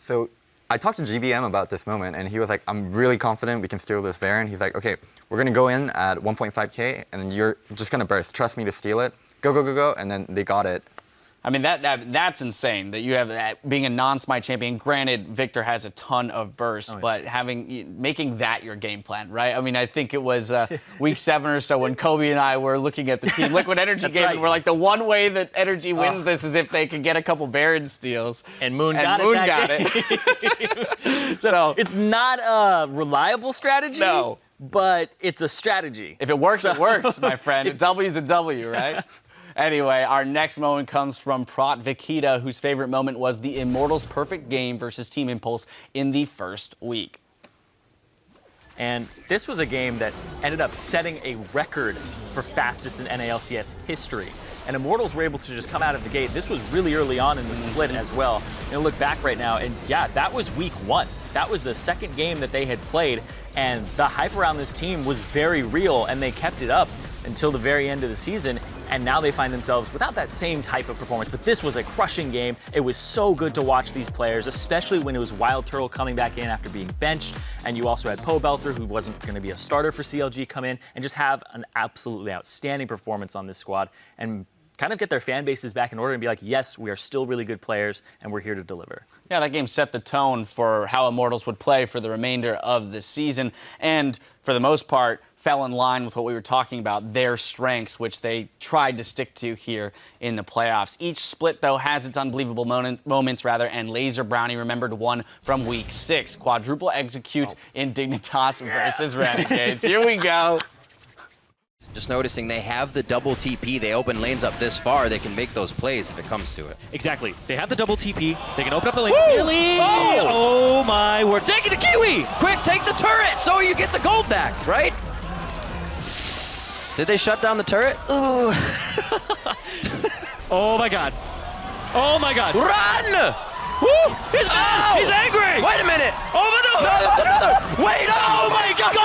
So I talked to GBM about this moment, and he was like, I'm really confident we can steal this Baron. He's like, okay, we're going to go in at 1.5K, and then you're just going to burst. Trust me to steal it. Go, go, go, go. And then they got it. I mean, that's insane that you have that being a non-Smite champion. Granted, Victor has a ton of bursts, but making that your game plan, right? I mean, I think it was week 7 or so when Kobe and I were looking at the Team Liquid Energy game, and we're like, the one way that Energy wins this is if they can get a couple Baron steals. And Moon got it. So it's not a reliable strategy. No. But it's a strategy. If it works, it works, my friend. A W's a W, right? Anyway, our next moment comes from Prat Vikita, whose favorite moment was the Immortals' perfect game versus Team Impulse in the first week. And this was a game that ended up setting a record for fastest in NALCS history. And Immortals were able to just come out of the gate. This was really early on in the split as well. And look back right now, and yeah, that was week 1. That was the second game that they had played, and the hype around this team was very real, and they kept it up until the very end of the season, and now they find themselves without that same type of performance. But this was a crushing game. It was so good to watch these players, especially when it was Wild Turtle coming back in after being benched, and you also had Pobelter, who wasn't going to be a starter for CLG, come in and just have an absolutely outstanding performance on this squad, and kind of get their fan bases back in order and be like, yes, we are still really good players, and we're here to deliver. Yeah, that game set the tone for how Immortals would play for the remainder of the season, and for the most part, fell in line with what we were talking about, their strengths, which they tried to stick to here in the playoffs. Each split, though, has its unbelievable moments, and Laser Brownie remembered one from week 6. Quadruple execute in Dignitas versus Renegades. Here we go. Just noticing they have the double TP. They open lanes up this far. They can make those plays if it comes to it. Exactly. They have the double TP. They can open up the lane. Really? Oh my word. Take it to Kiwi! Quick, take the turret so you get the gold back, right? Did they shut down the turret? Oh. Oh my god. Oh my god. Run! Woo! He's mad! He's angry! Wait a minute! Oh my god! Another! Wait! Oh my god!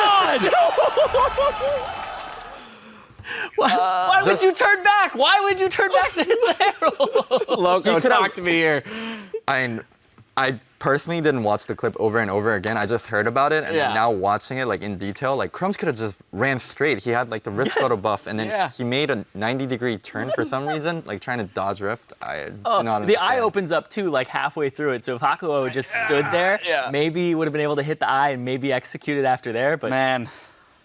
Why would you turn back? Why would you turn back to hit the arrow? Loco, talk to me here. I personally didn't watch the clip over and over again. I just heard about it, and now watching it like in detail, like Crumbs could have just ran straight. He had like the Rift Photo buff, and then he made a 90-degree turn for some reason, like trying to dodge Rift. I do not understand. The eye opens up too, like halfway through it. So if Hakuo just stood there, maybe he would have been able to hit the eye and maybe execute it after there. But man.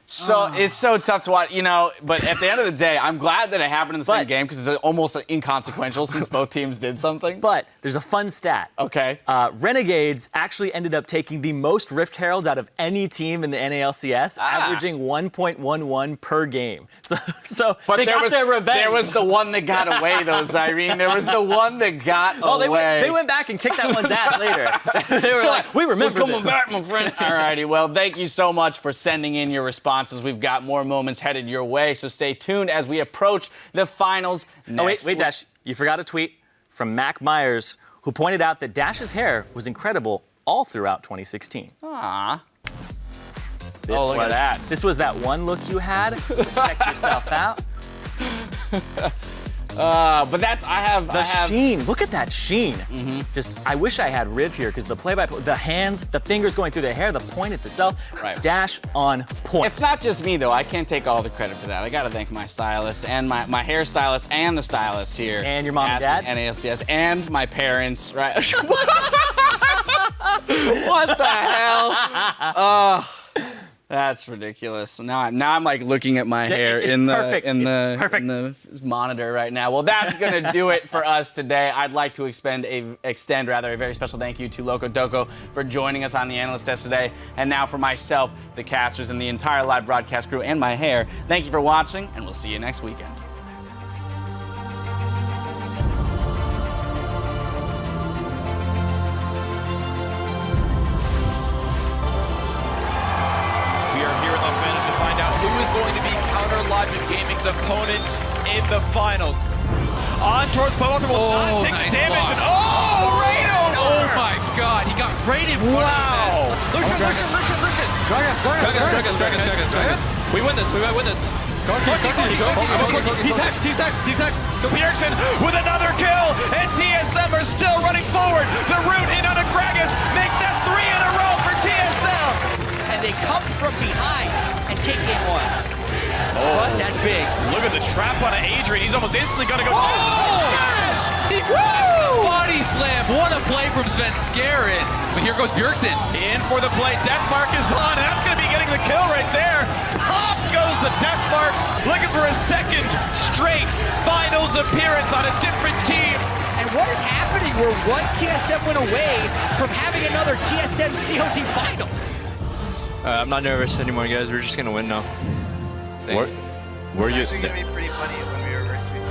So it's so tough to watch, but at the end of the day, I'm glad that it happened in the same game because it's almost inconsequential since both teams did something. But there's a fun stat. Okay. Renegades actually ended up taking the most Rift Heralds out of any team in the NALCS, averaging 1.11 per game. So but they got their revenge. There was the one that got away, though, Zyrene. There was the one that got away. They went back and kicked that one's ass later. They were like, we remember We're coming back, my friend. All righty. Well, thank you so much for sending in your responses. We've got more moments headed your way, so stay tuned as we approach the finals next wait, Dash. You forgot a tweet from Mac Myers, who pointed out that Dash's hair was incredible all throughout 2016. Aww. Look at that. This was that one look you had. Check yourself out. But I have sheen. Look at that sheen. Just, I wish I had Riv here because the play-by-play, the hands, the fingers going through the hair, the point itself. Right. Dash on point. It's not just me though. I can't take all the credit for that. I got to thank my stylist and my hairstylist and the stylist here. And your mom and dad. NALCS and my parents. Right. What the hell? That's ridiculous. Now I'm like looking at my hair in the monitor right now. Well, that's gonna do it for us today. I'd like to extend a very special thank you to Loco Doco for joining us on the analyst desk today. And now for myself, the casters, and the entire live broadcast crew, and my hair. Thank you for watching, and we'll see you next weekend. Gaming's opponent in the finals. On towards Pobelter will not take the damage. And Reno! Oh my god, he got right in front of him. Lucian. Gragas. We win this. He's hexed. Bjergsen with another kill, and TSM are still running forward. The root in on a Gragas. Make that 3 in a row for TSM. And they come from behind and take game 1. But that's big. Look at the trap on Adrian. He's almost instantly going to go. He body slam. What a play from Svenskeren. But here goes Bjergsen. In for the play. Deathmark is on, and that's going to be getting the kill right there. Pop goes the Deathmark, looking for a second straight finals appearance on a different team. And what is happening? We're one TSM win away from having another TSM COG final. I'm not nervous anymore, guys. We're just gonna win now. Were you? It's actually gonna be pretty funny when we reverse sweep.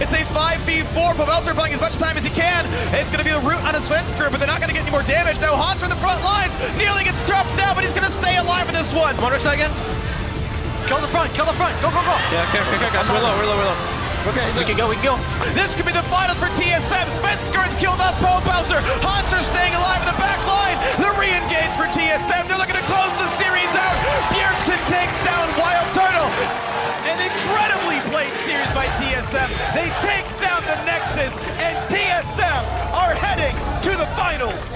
It's a 5v4. Pavelter playing as much time as he can. It's going to be the root on a Svenskeren, but they're not going to get any more damage. Now Hans from the front lines nearly gets dropped down, but he's going to stay alive in this one. Come on, Rich, again. Kill the front, kill the front. Go, go, go. Yeah, okay, guys. We're low. Okay, we can go. This could be the finals for TSM. Svenskeren's killed off Pavelter. Hans are staying alive in the back line. The re-engage for TSM. They're looking to close the series out. Bjergsen takes down Wild Turtle. An incredibly played series by TSM. They take down the Nexus, and TSM are heading to the finals.